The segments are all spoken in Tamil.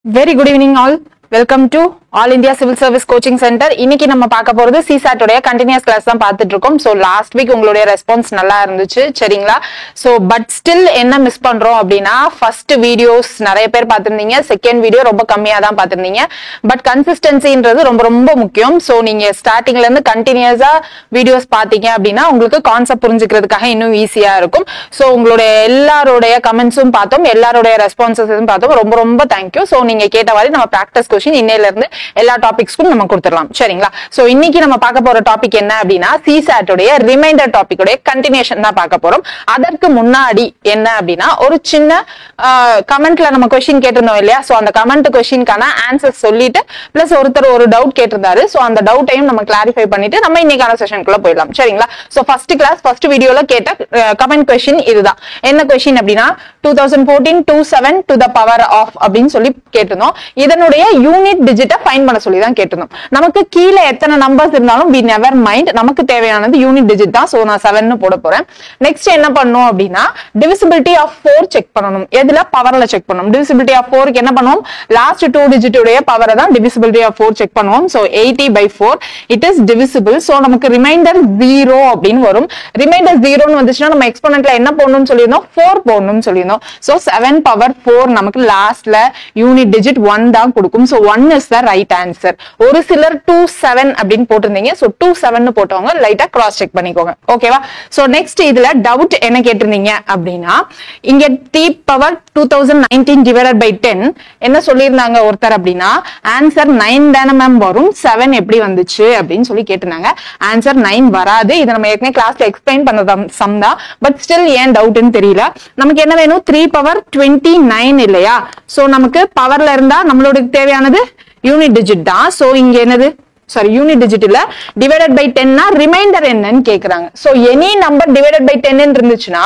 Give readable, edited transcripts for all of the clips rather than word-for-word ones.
Very good evening all. Welcome to All India Civil Service Coaching Center. இன்னைக்கு நம்ம பார்க்க போறது CSAT உடைய கண்டினியூஸ் கிளாஸ் தான் பார்த்துட்டு இருக்கோம். சோ லாஸ்ட் வீக் உங்களுடைய ரெஸ்பான்ஸ் நல்லா இருந்துச்சு, சரிங்களா? சோ பட் ஸ்டில் என்ன மிஸ் பண்றோம் அப்படின்னா, ஃபர்ஸ்ட் வீடியோஸ் நிறைய பேர் பார்த்திருந்தீங்க, செகண்ட் வீடியோ ரொம்ப கம்மியா தான் பார்த்திருந்தீங்க. பட் கன்சிஸ்டன்சின்றது ரொம்ப ரொம்ப முக்கியம். சோ நீங்க ஸ்டார்டிங்ல இருந்து கண்டினியூஸா வீடியோஸ் பாத்தீங்க அப்படின்னா உங்களுக்கு கான்செப்ட் புரிஞ்சுக்கிறதுக்காக இன்னும் ஈஸியா இருக்கும். சோ உங்களுடைய எல்லாருடைய கமெண்ட்ஸும் பார்த்தோம், எல்லாருடைய ரெஸ்பான்சஸும் பார்த்தோம். ரொம்ப ரொம்ப தேங்க்யூ. சோ நீங்க கேட்ட மாதிரி நம்ம பிராக்டிஸ் கொஸ்டின் இன்னையில இருந்து எல்லா டாபிக்ஸ்க்கும் நம்ம கொடுத்துடலாம், சரிங்களா? சோ இன்னைக்கு நம்ம பார்க்க போற டாபிக் என்ன அப்படின்னா, CSAT உடைய ரிமைண்டர் டாபிக் உடைய கண்டினியூஷன் தான் பார்க்க போறோம். அதற்கு முன்னாடி என்ன அப்படின்னா, ஒரு சின்ன கமெண்ட்ல நம்ம கொஸ்டின் கேட்டிருந்தோம் இல்லையா? சோ அந்த கமெண்ட் கொஸ்டின்கான ஆன்சர் சொல்லிட்டு பிளஸ் ஒருத்தர் ஒரு டவுட் கேட்டிருந்தாரு. சோ அந்த டவுட்டையும் நம்ம கிளாரிஃபை பண்ணிட்டு நம்ம இன்னைக்கான செஷனுக்குள்ள போயிடலாம், சரிங்களா? சோ ஃபர்ஸ்ட் வீடியோல கேட்ட கமெண்ட் கொஸ்டின் இதுதான். என்ன கொஸ்டின் அப்படின்னா, 2014 27 to the power of அப்படின்னு சொல்லி கேட்டிருந்தோம். இதனுடைய யூனிட் டிஜிட்டை ஃபைண்ட் பண்ண சொல்லி தான் கேட்டிருந்தோம். நமக்கு கீழே எத்தனை நம்பர்ஸ் இருந்தாலும் we never mind, நமக்கு தேவையானது யூனிட் டிஜிட் தான். சோ நான் 7 போட போறேன். நெக்ஸ்ட் என்ன பண்ணணும் அப்படின்னா, divisibility of 4 செக் பண்ணணும். எதுல? பவர்ல செக் பண்ணணும். divisibility of 4 க்கு என்ன பண்ணுவோம்? லாஸ்ட் 2 டிஜிட் உடைய பவரை தான் divisibility of 4 செக் பண்ணுவோம். So 80/4 it is divisible. So நமக்கு ரிமைண்டர் 0 அப்படின்னு வரும். ரிமைண்டர் 0 ன்னு வந்துச்சுன்னா நம்ம எக்ஸ்போனன்ட்ல என்ன போடணும்னு சொல்லியிருந்தோம்? 4 போடணும்னு சொல்லியிருந்தோம். சோ 7/4 நமக்கு லாஸ்ட்ல யூனிட் டிஜிட் 1 தான் கொடுக்கும். So 1 is the right answer. ஒரு சிலர் 27 அப்படின்னு போட்டிருந்தீங்க. சோ 27 போட்டவங்க லைட்டா கிராஸ் செக் பண்ணிக்கோங்க, ஓகேவா? சோ நெக்ஸ்ட் இதுல டவுட் என்ன கேட்டிருந்தீங்க அப்படின்னா, இங்க 3/2019 divided by 10 என்ன சொல்லியிருந்தாங்க ஒருத்தர் அப்படின்னா, ஆன்சர் 9 தானே மேம் வரும், 7 எப்படி வந்துச்சு அப்படின்னு சொல்லி கேட்டிருந்தாங்க. ஆன்சர் 9 வராது. இதை நம்ம ஏற்கனவே கிளாஸ்ல எக்ஸ்பிளைன் பண்ணது சம் தான். பட் ஸ்டில் ஏன் டவுட்னு தெரியல. நமக்கு என்ன வேணும்? 3/29 இல்லையா? சோ நமக்கு பவர்ல இருந்தா நம்மளோட தேவையானது யூனிட் டிஜிட் தான். சோ இங்க என்னது? சாரி, யூனிட் டிஜிட் இல்ல, டிவைடட் பை 10 னா ரிமைண்டர் என்னன்னு கேக்குறாங்க. So any number divided by 10 இருந்துச்சுன்னா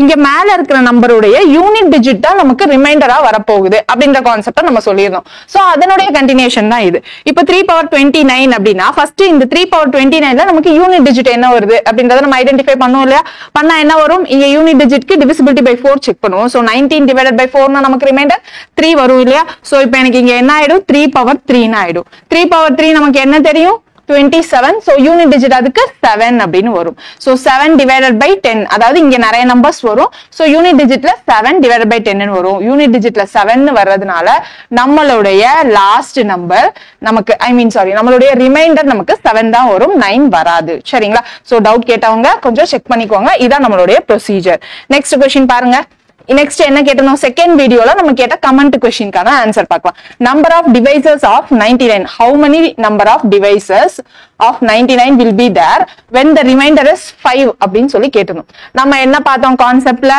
இங்க மேல இருக்கிற நம்பருடைய யூனிட் டிஜிட் தான் நமக்கு ரிமைண்டரா வரப்போகுது அப்படின்ற கான்செப்ட நம்ம சொல்லியிருந்தோம். சோ அதனுடைய கண்டினியூஷன் தான் இது. இப்ப 3/29 அப்படின்னா ஃபர்ஸ்ட் இந்த 3/29ல நமக்கு யூனிட் டிஜிட் என்ன வருது அப்படின்றத நம்ம ஐடென்டிஃபை பண்ணுவோம் இல்லையா? பண்ணா என்ன வரும்? இங்க யூனிட் டிஜிட்க்கு divisibility by 4 செக் பண்ணுவோம். சோ 19 divided by 4 னா நமக்கு ரிமைண்டர் 3 வரும் இல்லையா? சோ இப்போ எனக்கு இங்க என்ன ஆயிடும்? 3/3 ன்னு ஆயிடும். 3/3 நமக்கு என்ன தெரியும்? 27. சோ யூனிட் டிஜிட் அதுக்கு 7 அப்படின்னு வரும். சோ 7 divided by 10, அதாவது இங்க நிறைய நம்பர்ஸ் வரும். சோ யூனிட் டிஜிட்ல 7 divided by 10 ன்னு வரும். யூனிட் டிஜிட்ல 7 வர்றதுனால நம்மளுடைய லாஸ்ட் நம்பர் நமக்கு நம்மளுடைய ரிமைண்டர் நமக்கு 7 தான் வரும், 9 வராது, சரிங்களா? சோ டவுட் கேட்டவங்க கொஞ்சம் செக் பண்ணிக்கோங்க. இதான் நம்மளுடைய ப்ரொசீஜர். நெக்ஸ்ட் क्वेश्चन பாருங்க. நெக்ஸ்ட் என்ன கேட்டோம்? செகண்ட் வீடியோல நம்ம கேட்ட கமெண்ட் क्वेश्चनக்கான ஆன்சர் பார்க்கலாம். Number of divisors of 99, how many number of devices of 99 will be there when the remainder is 5 அப்படின்னு சொல்லி கேட்டோம். நம்ம என்ன பார்த்தோம் கான்செப்ட்ல?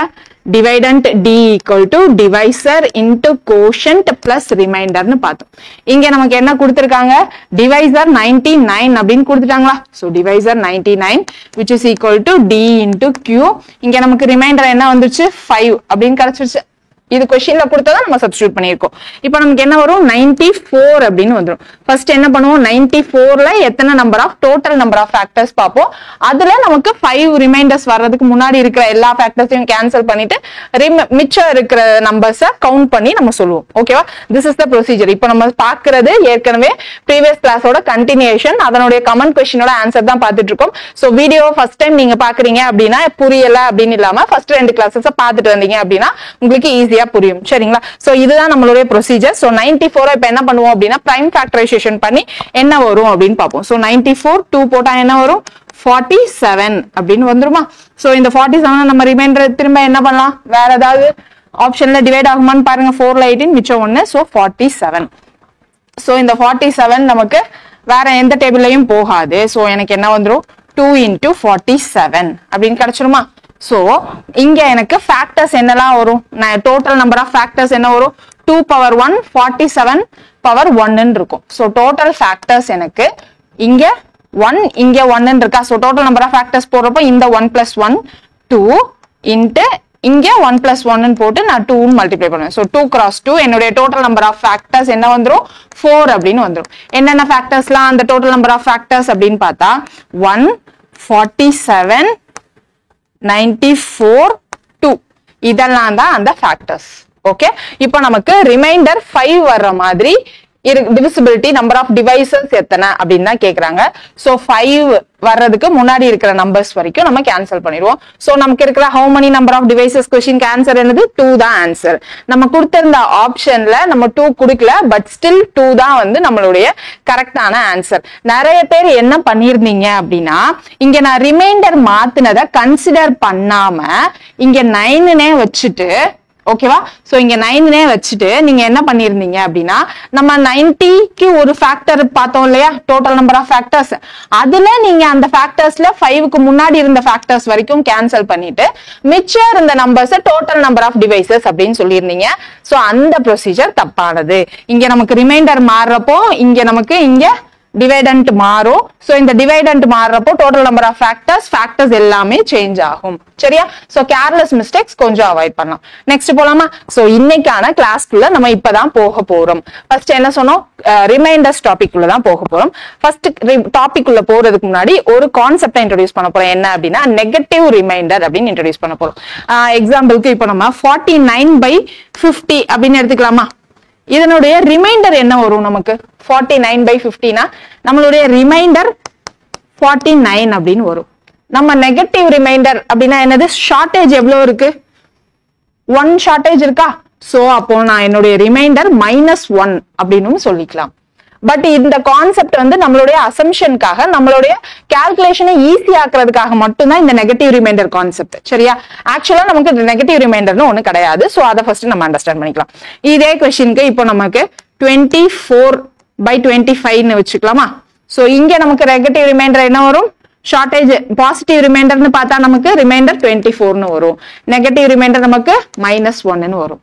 Dividend d equal to divisor into quotient plus remainder னு பார்த்தோம். இங்க நமக்கு என்ன கொடுத்திருக்காங்க? divisor 99 அப்படின்னு கொடுத்துட்டாங்களா? So divisor 99 which is equal to d into q. இங்க நமக்கு ரிமைண்டர் என்ன வந்துச்சு? 5 அப்படின்னு கிடைச்சிருச்சு. இது क्वेश्चनல கொடுத்ததா நம்ம சப்ஸ்டிட்யூட் பண்ணிருக்கோம். இப்போ நமக்கு என்ன வரும்? 94 அப்படின்னு வந்துரும். ஃபர்ஸ்ட் என்ன பண்ணுவோம்? 94ல எத்தனை number of total number of factors பாப்போம். அதுல நமக்கு 5 ரிமைண்டர்ஸ் வர்றதுக்கு முன்னாடி இருக்கிற எல்லா ஃபேக்டர்ஸையும் கேன்சல் பண்ணிட்டு மிச்சம் இருக்கிற நம்பர்ஸை கவுண்ட் பண்ணி நம்ம சொல்லுவோம், ஓகேவா? This is the procedure. இப்போ நம்ம பாக்குறது ஏற்கனவே ப்ரீவியஸ் கிளாஸோட கண்டினியூஷன், அதனுடைய கமெண்ட் क्वेश्चनோட ஆன்சர் தான் பார்த்துட்டு இருக்கோம். சோ வீடியோ ஃபர்ஸ்ட் டைம் நீங்க பாக்குறீங்க அப்படின்னா புரியல அப்படின்னு இல்லாம ஃபர்ஸ்ட் 2 கிளாஸஸ் பார்த்துட்டு வந்தீங்க அப்படின்னா உங்களுக்கு ஈஸியா புரியும், சரிங்களா? சோ இதுதான் நம்மளுடைய ப்ரொசீஜர். சோ 94 இப்ப என்ன பண்ணுவோம் அப்படின்னா பிரைம் ஃபேக்டரைசேஷன் பண்ணி என்ன வரும் அப்படின்னு பார்ப்போம். சோ 94 2 போட்டா என்ன வரும்? 47 அப்படின்னு வந்துருமா? சோ இந்த 47 நம்ம ரிமைண்டர் திரும்ப என்ன பண்ணலாம்? வேற ஏதாவது ஆப்ஷன்ல டிவைட் ஆகுமான்னு பாருங்க. 4ல 18 மிச்சம் 1, சோ 47. சோ இந்த 47 நமக்கு வேற எந்த டேபிள்லயும் போகாது. சோ எனக்கு என்ன வந்துரும்? 2 into 47 அப்படின்னு கிடைச்சிருமா? சோ இங்க எனக்கு ஃபேக்டர்ஸ் என்னலாம் வரும்? டோட்டல் நம்பர் ஆஃப் ஃபேக்டர்ஸ் என்ன வரும்? 2/1 47/1 ன்னு இருக்கும். சோ டோட்டல் ஃபேக்டர்ஸ் எனக்கு இங்க 1 இங்க 1 ன்னு இருக்கா? So total number of factors போடுறப்போ இந்த 1 + 1 2 இன்ட்டு இங்க 1 + 1 ன்னு போட்டு நான் 2 ன்னு மல்டிப்ளை பண்ணுவேன். சோ 2 × 2 என்னுடைய டோட்டல் நம்பர் ஆஃப் ஃபேக்டர்ஸ் என்ன வந்துரும்? 4 அப்படின்னு வந்துரும். என்னென்ன ஃபேக்டர்ஸ்லாம் அந்த டோட்டல் நம்பர் ஆஃப் ஃபேக்டர்ஸ் அப்படின்னு பார்த்தா 1 47 94 2 இதெல்லாம் தான் அந்த ஃபேக்டர்ஸ், ஓகே, இப்போ நமக்கு ரிமைண்டர் 5 வர்ற மாதிரி divisibility number of divisors எத்தனை அப்படின்னு தான் கேக்குறாங்க. சோ 5 வர்றதுக்கு முன்னாடி இருக்கிற நம்பர்ஸ் வரைக்கும் நம்ம கேன்சல் பண்ணிடுவோம். சோ நமக்கு இருக்கிற how many number of divisors கொஸ்டினுக்கு ஆன்சர் என்னது 2 தான் ஆன்சர். நம்ம கொடுத்திருந்த ஆப்ஷன்ல நம்ம 2 கொடுக்கல, பட் ஸ்டில் 2 தான் வந்து நம்மளுடைய கரெக்டான ஆன்சர். நிறைய பேர் என்ன பண்ணிருந்தீங்க அப்படின்னா, இங்க நான் ரிமைண்டர் மாத்தினதை கன்சிடர் பண்ணாம இங்க 9னே வச்சுட்டு, ஓகேவா, சோ இங்க 9னே வச்சுட்டு நீங்க என்ன பண்ணிருந்தீங்க அப்படின்னா, நம்ம 90க்கு ஒரு ஃபேக்டர் பார்த்தோம் இல்லையா, டோட்டல் நம்பர் ஆஃப் ஃபேக்டர்ஸ், அதுல நீங்க அந்த ஃபேக்டர்ஸ்ல 5க்கு முன்னாடி இருந்த ஃபேக்டர்ஸ் வரைக்கும் கேன்சல் பண்ணிட்டு மிச்சம் இருந்த numbers total number of divisors அப்படின்னு சொல்லியிருந்தீங்க. சோ அந்த ப்ரொசீஜர் தப்பானது. இங்க நமக்கு ரிமைண்டர் மாறுறப்போ இங்க நமக்கு இங்க டிவைடன்ட் மாறும். சோ இந்த டிவைடன்ட் மாறுறப்போ டோட்டல் நம்பர் ஆஃப் ஃபேக்டர்ஸ் எல்லாமே சேஞ்ச் ஆகும். சரியா? சோ கேர்லெஸ் மிஸ்டேக்ஸ் கொஞ்சம் அவாய்ட் பண்ணலாம். நெக்ஸ்ட் போலாமா? சோ இன்னைக்கான கிளாஸ்க்குள்ள நம்ம இப்பதான் போக போறோம். ஃபர்ஸ்ட் என்ன சொன்னோம்? ரிமைண்டர்ஸ் டாபிக் உள்ள தான் போக போறோம். ஃபர்ஸ்ட் டாபிக் உள்ள போறதுக்கு முன்னாடி ஒரு கான்செப்டை இன்ட்ரோடியூஸ் பண்ண போறோம். என்ன அப்படின்னா நெகட்டிவ் ரிமைண்டர் அப்படின்னு இன்ட்ரோடியூஸ் பண்ண போறோம். எக்ஸாம்பிளுக்கு இப்போ நம்ம 49/50 அப்படின்னு எடுத்துக்கலாமா? இதனுடைய ரிமைண்டர் என்ன வரும் நமக்கு? 49/50னா நம்மளுடைய ரிமைண்டர் 49 அப்படின்னு வரும். நம்ம நெகட்டிவ் ரிமைண்டர் அப்படின்னா என்னது? ஷார்டேஜ் எவ்வளவு இருக்கு? 1 ஷார்டேஜ் இருக்கா? சோ அப்போ நான் என்னுடைய ரிமைண்டர் -1 அப்படின்னு சொல்லிக்கலாம். பட் இந்த கான்செப்ட் வந்து நம்மளுடைய அசம்ஷனுக்காக, நம்மளுடைய கால்குலேஷனை ஈஸி ஆக்குறதுக்காக மட்டும்தான் இந்த நெகட்டிவ் ரிமைண்டர் கான்செப்ட். சரியா? ஆக்சுவலா நமக்கு நெகட்டிவ் ரிமைண்டர்னு ஒண்ணு கிடையாது. சோ அதை ஃபர்ஸ்ட் நம்ம அண்டர்ஸ்டாண்ட் பண்ணிக்கலாம். இதே கொஸ்டினுக்கு இப்போ நமக்கு 24/25 வச்சுக்கலாமா? சோ இங்க நமக்கு நெகட்டிவ் ரிமைண்டர் என்ன வரும்? ஷார்டேஜ். பாசிட்டிவ் ரிமைண்டர்னு பார்த்தா நமக்கு ரிமைண்டர் 24ன்னு வரும். நெகட்டிவ் ரிமைண்டர் நமக்கு -1ன்னு வரும்.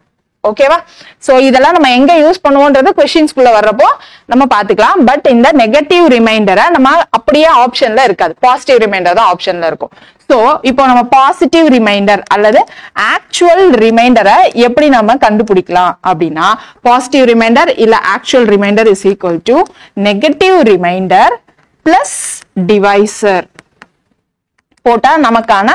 ஓகேவா? சோ இதெல்லாம் நம்ம எங்க யூஸ் பண்ணுவோம்ன்றது क्वेश्चंसக்குள்ள வர்றப்போ நம்ம பாத்துக்கலாம். பட் இந்த நெகட்டிவ் ரிமைண்டரை நம்ம அப்படியே ஆப்ஷன்ல இருக்காது, பாசிட்டிவ் ரிமைண்டர் தான் ஆப்ஷன்ல இருக்கும். சோ இப்போ நம்ம பாசிட்டிவ் ரிமைண்டர் அல்லது ஆக்சுவல் ரிமைண்டரை எப்படி நம்ம கண்டுபிடிக்கலாம் அப்படின்னா, பாசிட்டிவ் ரிமைண்டர் இல்ல actual remainder is equal to negative remainder plus divisor போட்டா நமக்கான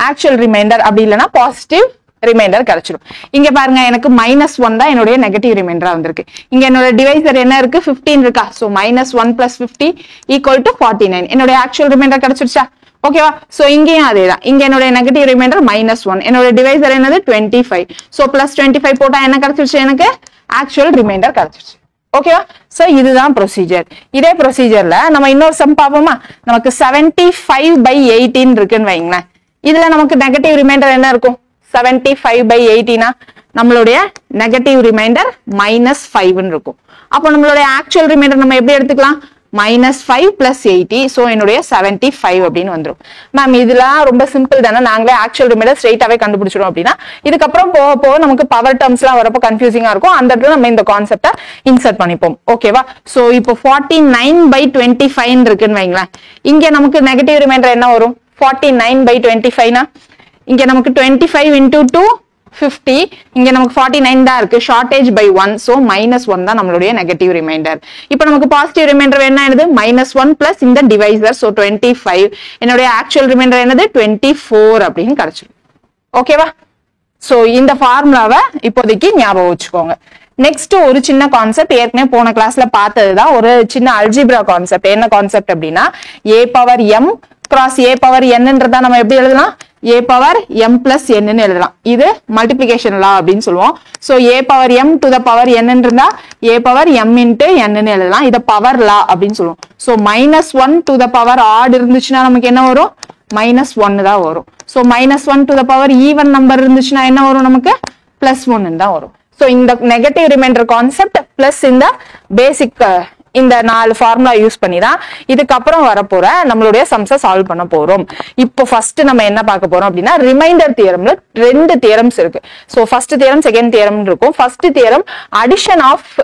ஆக்சுவல் ரிமைண்டர், அப்படி இல்லைன்னா பாசிட்டிவ் ரிமைண்டர் கிடைச்சிடும். இங்க பாருங்க, எனக்கு -1 தான் என்னுடைய நெகட்டிவ் ரிமைண்டரா வந்திருக்கு. இங்க என்னோட டிவைசர் என்ன இருக்கு? 15 இருக்கா? சோ -1 + 50 = 49. என்னுடைய ஆக்சுவல் ரிமைண்டர் கிடைச்சிருச்சா? ஓகேவா? சோ இங்கேயும் அதேதான். இங்க என்னுடைய நெகட்டிவ் ரிமைண்டர் -1, என்னோட டிவைசர் என்னது 25. சோ +25 போட்டா என்ன கிடைச்சிருச்சு? எனக்கு ஆக்சுவல் ரிமைண்டர் கிடைச்சிருச்சு. ஓகேவா? சோ இதுதான் ப்ரொசீஜர். இதே ப்ரொசீஜர்ல நம்ம இன்னொரு சம் பார்ப்போமா? நமக்கு 75/18 இருக்குன்னு வைங்களேன். இதுல நமக்கு நெகட்டிவ் ரிமைண்டர் என்ன இருக்கும்? 75/18னா நம்மளுடைய நெகட்டிவ் ரிமைண்டர் -5 இருக்கும். அப்போ நம்மளுடைய ஆக்சுவல் ரிமைண்டர் நம்ம எப்படி எடுத்துக்கலாம்? -5 + 80. சோ என்னுடைய 75 அப்படின்னு வந்துடும். மேம் இதெல்லாம் ரொம்ப சிம்பிள் தானே, நாங்களே ஆக்சுவல் ரிமைண்டர் ஸ்ட்ரெயிட்டாவே கண்டுபிடிச்சிடும் அப்படின்னா, இதுக்கப்புறம் போக போக நமக்கு பவர் டேர்ம்ஸ் எல்லாம் வரப்போ கன்ஃபியூசிங்கா இருக்கும். அந்த இடத்துல நம்ம இந்த கான்செப்டை இன்சர்ட் பண்ணிப்போம். ஓகேவா? சோ இப்போ 49/25 இருக்குன்னு வைங்களேன். இங்க நமக்கு நெகட்டிவ் ரிமைண்டர் என்ன வரும்? 49/25னா இங்க நமக்கு 25 × 2 50. இங்க நமக்கு 49 தான் இருக்கு. Shortage by 1. சோ -1 தான் நம்மளுடைய நெகட்டிவ் ரிமைண்டர். இப்போ நமக்கு பாசிட்டிவ் ரிமைண்டர் என்ன ஆயிடுது? -1 பிளஸ் இந்த டிவைசர். சோ 25. என்னுடைய ஆக்சுவல் ரிமைண்டர் என்னது? 24 அப்படின்னு கிடைச்சிடும். ஓகேவா? சோ இந்த ஃபார்முலாவை இப்போதைக்கு ஞாபகம் வச்சுக்கோங்க. நெக்ஸ்ட் ஒரு சின்ன கான்செப்ட், ஏற்கனவே போன கிளாஸ்ல பார்த்ததுதான், ஒரு சின்ன அல்ஜிப்ரா கான்செப்ட். என்ன கான்செப்ட் அப்படின்னா, a⁻m × a⁻n நம்ம எப்படி எழுதலாம்? a⁻m + n ன்னு எழுதலாம். இது மல்டிப்ளிகேஷன் லா அப்படின்னு சொல்லுவோம். So a⁻m to the power n இருந்தா a⁻m × n ன்னு எழுதலாம். இத பவர் லா அப்படின்னு சொல்லுவோம். So -1 to the power odd இருந்துச்சுன்னா நமக்கு என்ன வரும்? -1 தான் வரும். So -1 to the power even number இருந்துச்சுன்னா என்ன வரும்? நமக்கு +1 தான் வரும். சோ இந்த நெகட்டிவ் ரிமைண்டர் கான்செப்ட் பிளஸ் இந்த பேசிக் இந்த 4 ஃபார்முலா யூஸ் பண்ணி தான் இதுக்கப்புறம் வரப்போற நம்மளுடைய சம்ஸை சால்வ் பண்ண போறோம். இப்போ ஃபர்ஸ்ட் நம்ம என்ன பார்க்க போறோம் அப்படின்னா, ரிமைண்டர் தியரம்ல 2 தியரம்ஸ் இருக்கு. So first theorem, second theorem இருக்கும். First theorem addition of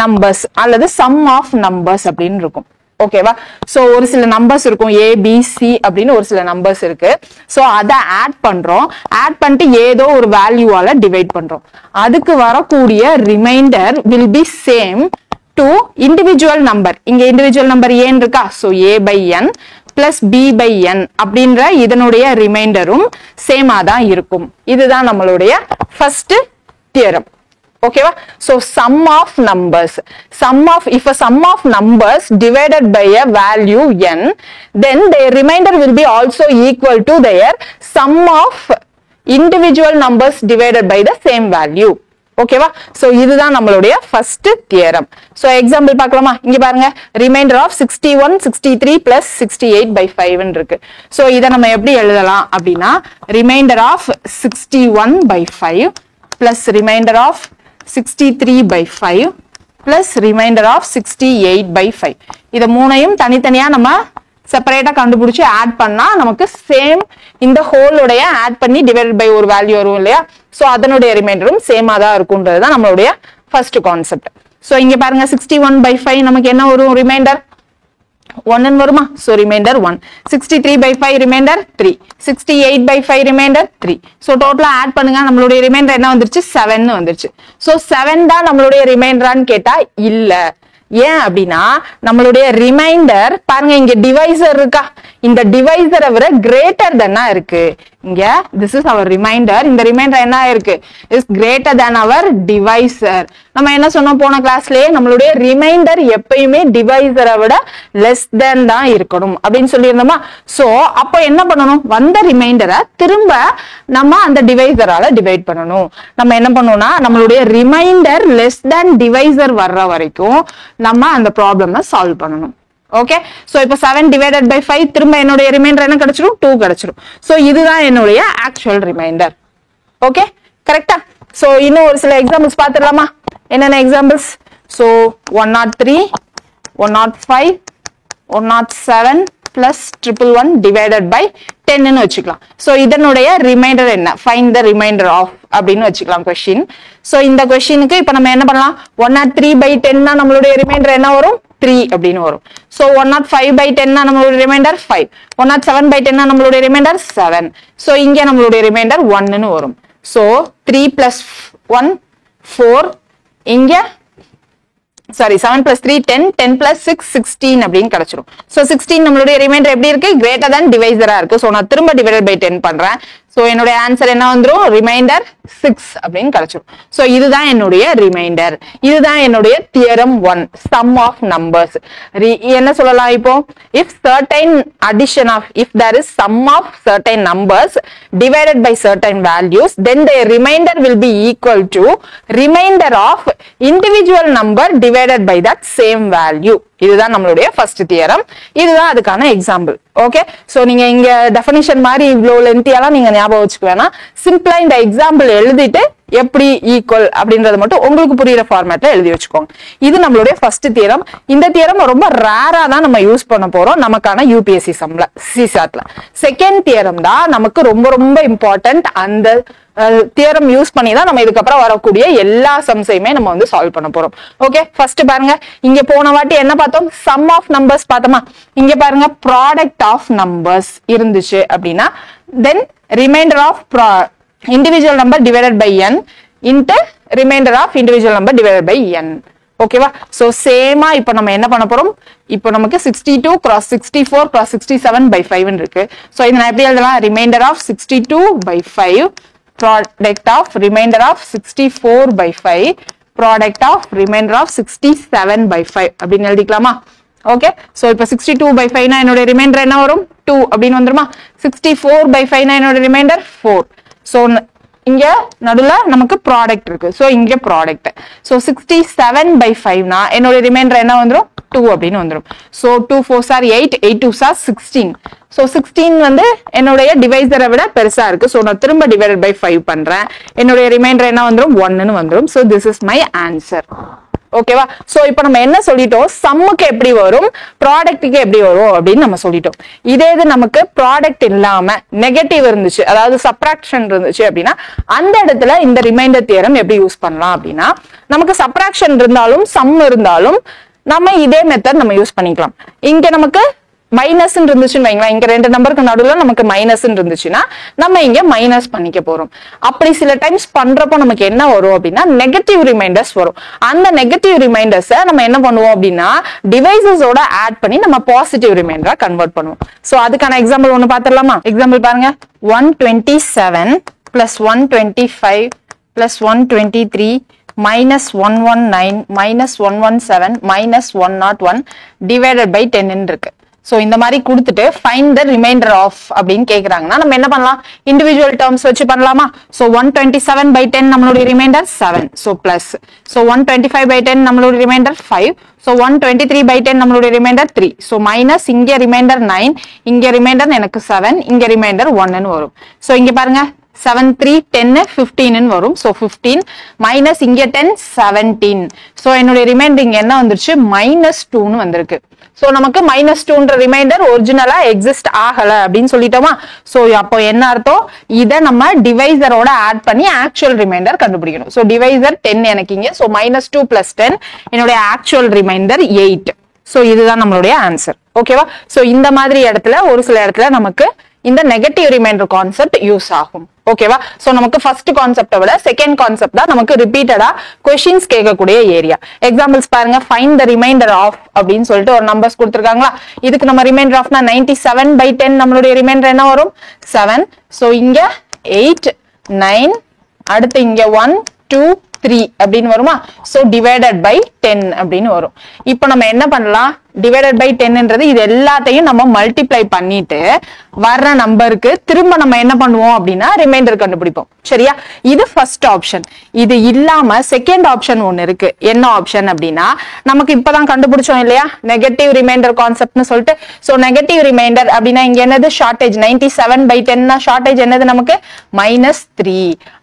numbers அல்லது சம் ஆஃப் நம்பர்ஸ் அப்படின்னு இருக்கும். ஓகேவா? சோ ஒரு சில நம்பர்ஸ் இருக்கும், ABC அப்படின்னு ஒரு சில நம்பர்ஸ் இருக்கு. சோ அதை ஆட் பண்றோம். ஆட் பண்ணிட்டு ஏதோ ஒரு வேல்யூவால டிவைட் பண்றோம். அதுக்கு வரக்கூடிய remainder will be same to individual number. இங்க இண்டிவிஜுவல் நம்பர் ஏன் இருக்கா? சோ a/n பிளஸ் b/n அப்படின்ற இதனுடைய ரிமைண்டரும் சேமா தான் இருக்கும். இதுதான் நம்மளுடைய ஃபர்ஸ்ட் தியரம். ஓகேவா? So sum of numbers. If a sum of numbers divided by a value n, then their remainder will be also equal to their sum of individual numbers divided by the same value. ஓகேவா? So இதுதான் நம்மளுடைய first theorem. So example பார்க்கலாமா? இங்க பாருங்க, remainder of 61, 63 plus 68 by 5 ன்னு இருக்கு. So இதை நம்ம எப்படி எழுதலாம் அப்படின்னா, remainder of 61 by 5 plus remainder of 63 by 5 plus remainder of 68 by 5. இத மூணையும் தனித்தனியா நம்ம செப்பரேட்டா கண்டுபிடிச்சு ஆட் பண்ணா நமக்கு சேம் இந்த ஹோல் உடைய ஆட் பண்ணி டிவைடட் பை ஒரு வேல்யூ வரும் இல்லையா? சோ அதனுடைய ரிமைண்டரும் சேமா தான் இருக்கும்ன்றது தான் நம்மளுடைய ஃபர்ஸ்ட் கான்செப்ட். சோ இங்க பாருங்க 61 by 5 நமக்கு என்ன வரும்? ரிமைண்டர் 1 ன்னு வருமா? So remainder 1. 63 by 5 remainder 3. 68 by 5 remainder 3. So டோட்டலா ஆட் பண்ணுங்க, நம்மளுடைய ரிமைண்டர் என்ன வந்துருச்சு? 7 ன்னு வந்துருச்சு. சோ 7 தான் நம்மளுடைய ரிமைண்டரான்னு கேட்டா இல்ல. ஏன் அப்படின்னா நம்மளுடைய ரிமைண்டர் பாருங்க, இங்க டிவைசர் இருக்கா, இந்த டிவைசரை விட கிரேட்டர் தென்னா இருக்கு. இங்க this is our remainder, இந்த ரிமைண்டர் என்ன இருக்கு? is greater than our divisor. நம்ம என்ன சொன்னோம் போன கிளாஸ்லயே, நம்மளுடைய ரிமைண்டர் எப்பயுமே டிவைசரை விட less than தான் இருக்கணும் அப்படின்னு சொல்லியிருந்தோமா? சோ அப்போ என்ன பண்ணணும்? வந்த ரிமைண்டரை திரும்ப நம்ம அந்த டிவைசரால டிவைட் பண்ணணும். நம்ம என்ன பண்ணணும்னா, நம்மளுடைய ரிமைண்டர் less than டிவைசர் வர்ற வரைக்கும் நம்ம அந்த ப்ராப்ளமை சால்வ் பண்ணணும். ஓகே, சோ இப்போ 7 divided by 5 திரும்ப என்னுடைய ரிமைண்டர் என்ன கிடைச்சிரும்? 2 கிடைச்சிரும். சோ இதுதான் என்னுடைய ஆக்சுவல் ரிமைண்டர். ஓகே, கரெக்டா? சோ இன்னும் ஒரு சில எக்ஸாம்பிள்ஸ் பார்த்துடலாமா? என்னென்ன examples? So 103, 105, 107 plus 111 divided by 10 ன்னு வச்சுக்கலாம். சோ இதனுடைய ரிமைண்டர் என்ன? ஃபைண்ட் த ரிமைண்டர் ஆஃப் அப்படின்னு வச்சுக்கலாம் கொஸ்டின். சோ இந்த கொஸ்டினுக்கு இப்போ நம்ம என்ன பண்ணலாம்? 103 by 10 னா நம்மளுடைய ரிமைண்டர் என்ன வரும்? 3 அப்படின்னு வரும். சோ 105 by 10 னா நம்மளுடைய ரிமைண்டர் 5. 107 by 10 னா நம்மளுடைய ரிமைண்டர் 7. சோ இங்க நம்மளுடைய ரிமைண்டர் 1 ன்னு வரும். சோ 3 plus 1 4, இங்க சாரி 7 plus 3 10, 10 plus 6 16 அப்படின்னு கிடைச்சிரும். சோ 16 நம்மளுடைய ரிமைண்டர் எப்படி இருக்கு? கிரேட்டர் than டிவைசரா இருக்கு. சோ நான் திரும்ப டிவைடட் பை 10 பண்றேன். சோ என்னுடைய ஆன்சர் என்ன வந்துரும்? ரிமைண்டர் 6 அப்படின்னு கிடைச்சிரும். சோ இதுதான் என்னுடைய ரிமைண்டர். இதுதான் என்னுடைய தியரம் 1, sum of numbers. என்ன சொல்லலாம் இப்போ? if certain addition of, if there is sum of certain numbers divided by certain values, then the remainder will be equal to remainder of individual number divided by that same value. இதுதான் நம்மளுடைய ஃபர்ஸ்ட் தியரம். இதுதான் அதுக்கான எக்ஸாம்பிள். ஓகே, சோ நீங்க இங்க டெஃபினிஷன் மாதிரி இவ்வளவு லென்த்தியாலாம் நீங்க ஞாபகம் வச்சுக்க வேணாம். சிம்பிளா இந்த எக்ஸாம்பிள் எழுதிட்டு எப்படி ஈக்குவல் அப்படின்றது மட்டும் உங்களுக்கு புரியுற ஃபார்மேட்ல எழுதி வச்சுக்கோங்க. இது நம்மளுடைய ஃபர்ஸ்ட் தியரம். இந்த தியரம் ரொம்ப ரேரா தான் நம்ம யூஸ் பண்ண போறோம் நமக்கான யூபிஎஸ்சி சம்ல, சிசாட்ல. செகண்ட் தியரம் தான் நமக்கு ரொம்ப ரொம்ப இம்பார்ட்டன்ட். அந்த தியரம் யூஸ் பண்ணி தான் நம்ம இதுக்கப்புறம் வரக்கூடிய எல்லா சம்ஸையுமே நம்ம வந்து சால்வ் பண்ண போறோம். ஓகே, ஃபர்ஸ்ட் பாருங்க, இங்க போன வாட்டி என்ன பார்த்தோம்? சம் ஆஃப் நம்பர்ஸ் பார்த்தோமா? இங்க பாருங்க, ப்ராடக்ட் ஆஃப் நம்பர்ஸ் இருந்துச்சு அப்படின்னா then remainder of individual number divided by n into remainder of individual number divided by n. ஓகேவா? சோ சேமா இப்போ நம்ம என்ன பண்ண போறோம்? இப்போ நமக்கு 62 cross 64 cross 67 by 5 இருக்கு. சோ இத நான் எப்படி எழுதலாம்? Remainder of 62 by 5 product of remainder of 64 by 5 product of remainder of 67 by 5 அப்படின்னு எழுதிக்கலாமா? ஓகே, சோ இப்போ 62 by 5 னா என்னோட ரிமைண்டர் என்ன வரும்? 2 அப்படின்னு வந்துருமா? 64 by 5 னா என்னோட ரிமைண்டர் 4. சோ இங்க நடுவுல நமக்கு ப்ராடக்ட் இருக்கு. சோ இங்க ப்ராடக்ட். சோ 67 by 5 னா என்னோட ரிமைண்டர் என்ன வந்துரும்? 2 அப்படின்னு வந்துரும். So 2 4s are 8, 8 2s are 16. So 16 வந்து என்னுடைய டிவைசரை விட பெருசா இருக்கு. சோ நான் திரும்ப டிவைடட் பை 5 பண்றேன். என்னுடைய ரிமைண்டர் என்ன வந்துரும்? 1 ன்னு வந்துரும். So this is my answer. ஓகேவா? சோ இப்போ நம்ம என்ன சொல்லிட்டோம்? சம்முக்கு எப்படி வரும், ப்ராடக்ட்டுக்கு எப்படி வரும் அப்படின்னு நம்ம சொல்லிட்டோம். இதே இது நமக்கு ப்ராடக்ட் இல்லாம நெகட்டிவ் இருந்துச்சு, அதாவது சப்ராக்ஷன் இருந்துச்சு அப்படின்னா அந்த இடத்துல இந்த ரிமைண்டர் தியரம் எப்படி யூஸ் பண்ணலாம் அப்படின்னா, நமக்கு சப்ராக்ஷன் இருந்தாலும் சம் இருந்தாலும் நம்ம இதே மெத்தட் நம்ம யூஸ் பண்ணிக்கலாம். இங்க நமக்கு மைனஸ் இருந்துச்சுன்னு வைங்களா, இங்க ரெண்டு நம்பருக்கு நடுவுல நமக்கு மைனஸ் இருந்துச்சுன்னா நம்ம இங்க மைனஸ் பண்ணிக்க போறோம். அப்படி சில டைம்ஸ் பண்றப்போ நமக்கு என்ன வரும் அப்படின்னா நெகட்டிவ் ரிமைண்டர்ஸ் வரும். அந்த நெகட்டிவ் ரிமைண்டர்ஸை நம்ம என்ன பண்ணுவோம் அப்படின்னா டிவைசஸோட ஆட் பண்ணி நம்ம பாசிட்டிவ் ரிமைண்டரா கன்வெர்ட் பண்ணுவோம். சோ அதுக்கான எக்ஸாம்பிள் ஒன்னு பாத்துடலாமா? எக்ஸாம்பிள் பாருங்க, 127 plus 125 plus 123 minus 119 minus 117 minus 101 divided by 10 இருக்கு. So இந்த மாதிரி கொடுத்துட்டு find the remainder of அப்படின்னு கேக்குறாங்கன்னா நம்ம என்ன பண்ணலாம் individual terms வச்சு பண்ணலாமா so 127 by 10 நம்மளுடைய remainder 7 so plus so 125 by 10 நம்மளுடைய remainder 5 so 123 by 10 நம்மளுடைய remainder 3 so minus இங்க remainder 9 இங்க remainder எனக்கு 7 இங்க remainder 1 ன்னு வரும் so இங்க பாருங்க 7 3 10 15 ன்னு வரும் so 15 minus இங்க 10 17 so என்னுடைய remainder இங்க என்ன வந்துருச்சு minus 2 ன்னு வந்திருக்கு so நமக்கு minus 2 ன்ற ரிமைண்டர் ஒரிஜினலா எக்ஸிஸ்ட் ஆகல அப்படின்னு சொல்லிட்டோமா so அப்போ என்ன அர்த்தம் இத நம்ம டிவைசரோட ஆட் பண்ணி ஆக்சுவல் ரிமைண்டர் கண்டுபிடிக்கணும் so டிவைசர் 10 எனக்கு இங்க so minus 2 plus 10 என்னுடைய ஆக்சுவல் ரிமைண்டர் 8 so இதுதான் நம்மளுடைய ஆன்சர் ஓகேவா so இந்த மாதிரி இடத்துல ஒரு சில இடத்துல நமக்கு இந்த நெகட்டிவ் ரிமைண்டர் கான்செப்ட் யூஸ் ஆகும் ஓகேவா சோ நமக்கு ஃபர்ஸ்ட் கான்செப்ட விட செகண்ட் கான்செப்ட் தான் நமக்கு ரிப்பீட்டடா क्वेश्चंस கேட்கக்கூடிய ஏரியா எக்ஸாம்பிள்ஸ் பாருங்க ஃபைண்ட் தி ரிமைண்டர் ஆஃப் அப்படினு சொல்லிட்டு ஒரு நம்பர்ஸ் கொடுத்திருக்காங்களா இதுக்கு நம்ம ரிமைண்டர் ஆஃப்னா 97 by 10 நம்மளுடைய ரிமைண்டர் என்ன வரும் 7 சோ இங்க 8 9 அடுத்து இங்க 1 2 3 அப்படினு வருமா சோ டிவைடட் பை 10 அப்படினு வரும் இப்போ நம்ம என்ன பண்ணலாம் டிவைடட் பை 10 ன்றது இது எல்லாத்தையும் நம்ம மல்டிப்ளை பண்ணிட்டு வர்ற நம்பருக்கு திரும்ப நம்ம என்ன பண்ணுவோம் அப்படினா ரிமைண்டர் கண்டுபிடிப்போம் சரியா இது ஃபர்ஸ்ட் ஆப்ஷன் இது இல்லாம செகண்ட் ஆப்ஷன் ஒன்னு இருக்கு என்ன ஆப்ஷன் அப்படினா நமக்கு இப்பதான் கண்டுபிடிச்சோம் இல்லையா நெகட்டிவ் ரிமைண்டர் கான்செப்ட்னு சொல்லிட்டு சோ நெகட்டிவ் ரிமைண்டர் அப்படினா இங்க என்னது ஷார்ட்டேஜ் 97 by 10 னா ஷார்ட்டேஜ் என்னது நமக்கு -3